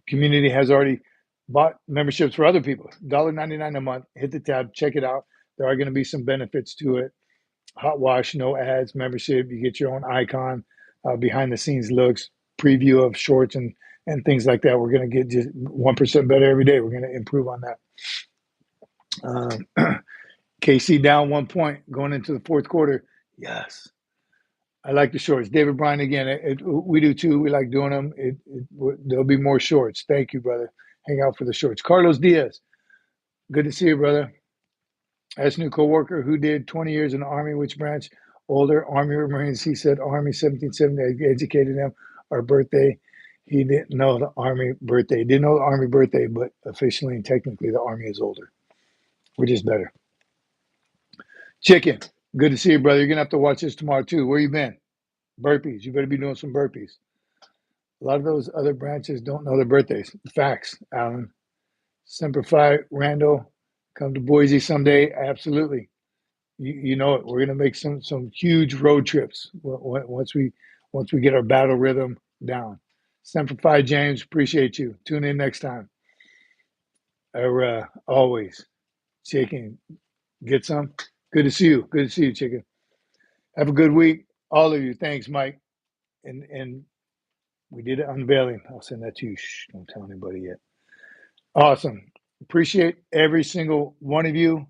community has already bought memberships for other people. $1.99 a month. Hit the tab, check it out. There are going to be some benefits to it. Hot wash, no ads, membership. You get your own icon, behind the scenes looks, preview of shorts and things like that. We're going to get just 1% better every day. We're going to improve on that. KC down 1 point going into the fourth quarter. Yes. I like the shorts. David Bryan again. We do too. We like doing them. There'll be more shorts. Thank you, brother. Hang out for the shorts. Carlos Diaz. Good to see you, brother. As new coworker who did 20 years in the Army, which branch? Older Army or Marines. He said Army 1770. I educated him. Our birthday. He didn't know the Army birthday. He didn't know the Army birthday, but officially and technically the Army is older. We're just better. Chicken. Good to see you, brother. You're gonna have to watch this tomorrow too. Where you been? Burpees. You better be doing some burpees. A lot of those other branches don't know their birthdays. Facts, Alan. Semper Fi, Randall, come to Boise someday. Absolutely. You know it. We're gonna make some huge road trips once we get our battle rhythm down. Semper Fi, James. Appreciate you. Tune in next time. Always. Chicken. Get some. Good to see you. Good to see you, Chicken. Have a good week, all of you. Thanks, Mike. And we did it unveiling. I'll send that to you. Shh, don't tell anybody yet. Awesome. Appreciate every single one of you.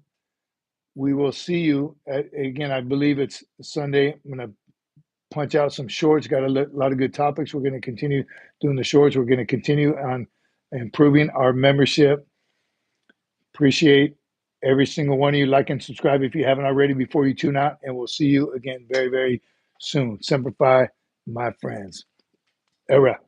We will see you again. I believe it's Sunday. I'm going to punch out some shorts. Got a lot of good topics. We're going to continue doing the shorts. We're going to continue on improving our membership. Appreciate every single one of you. Like and subscribe if you haven't already before you tune out. And we'll see you again very, very soon. Semper Fi, my friends. URAH.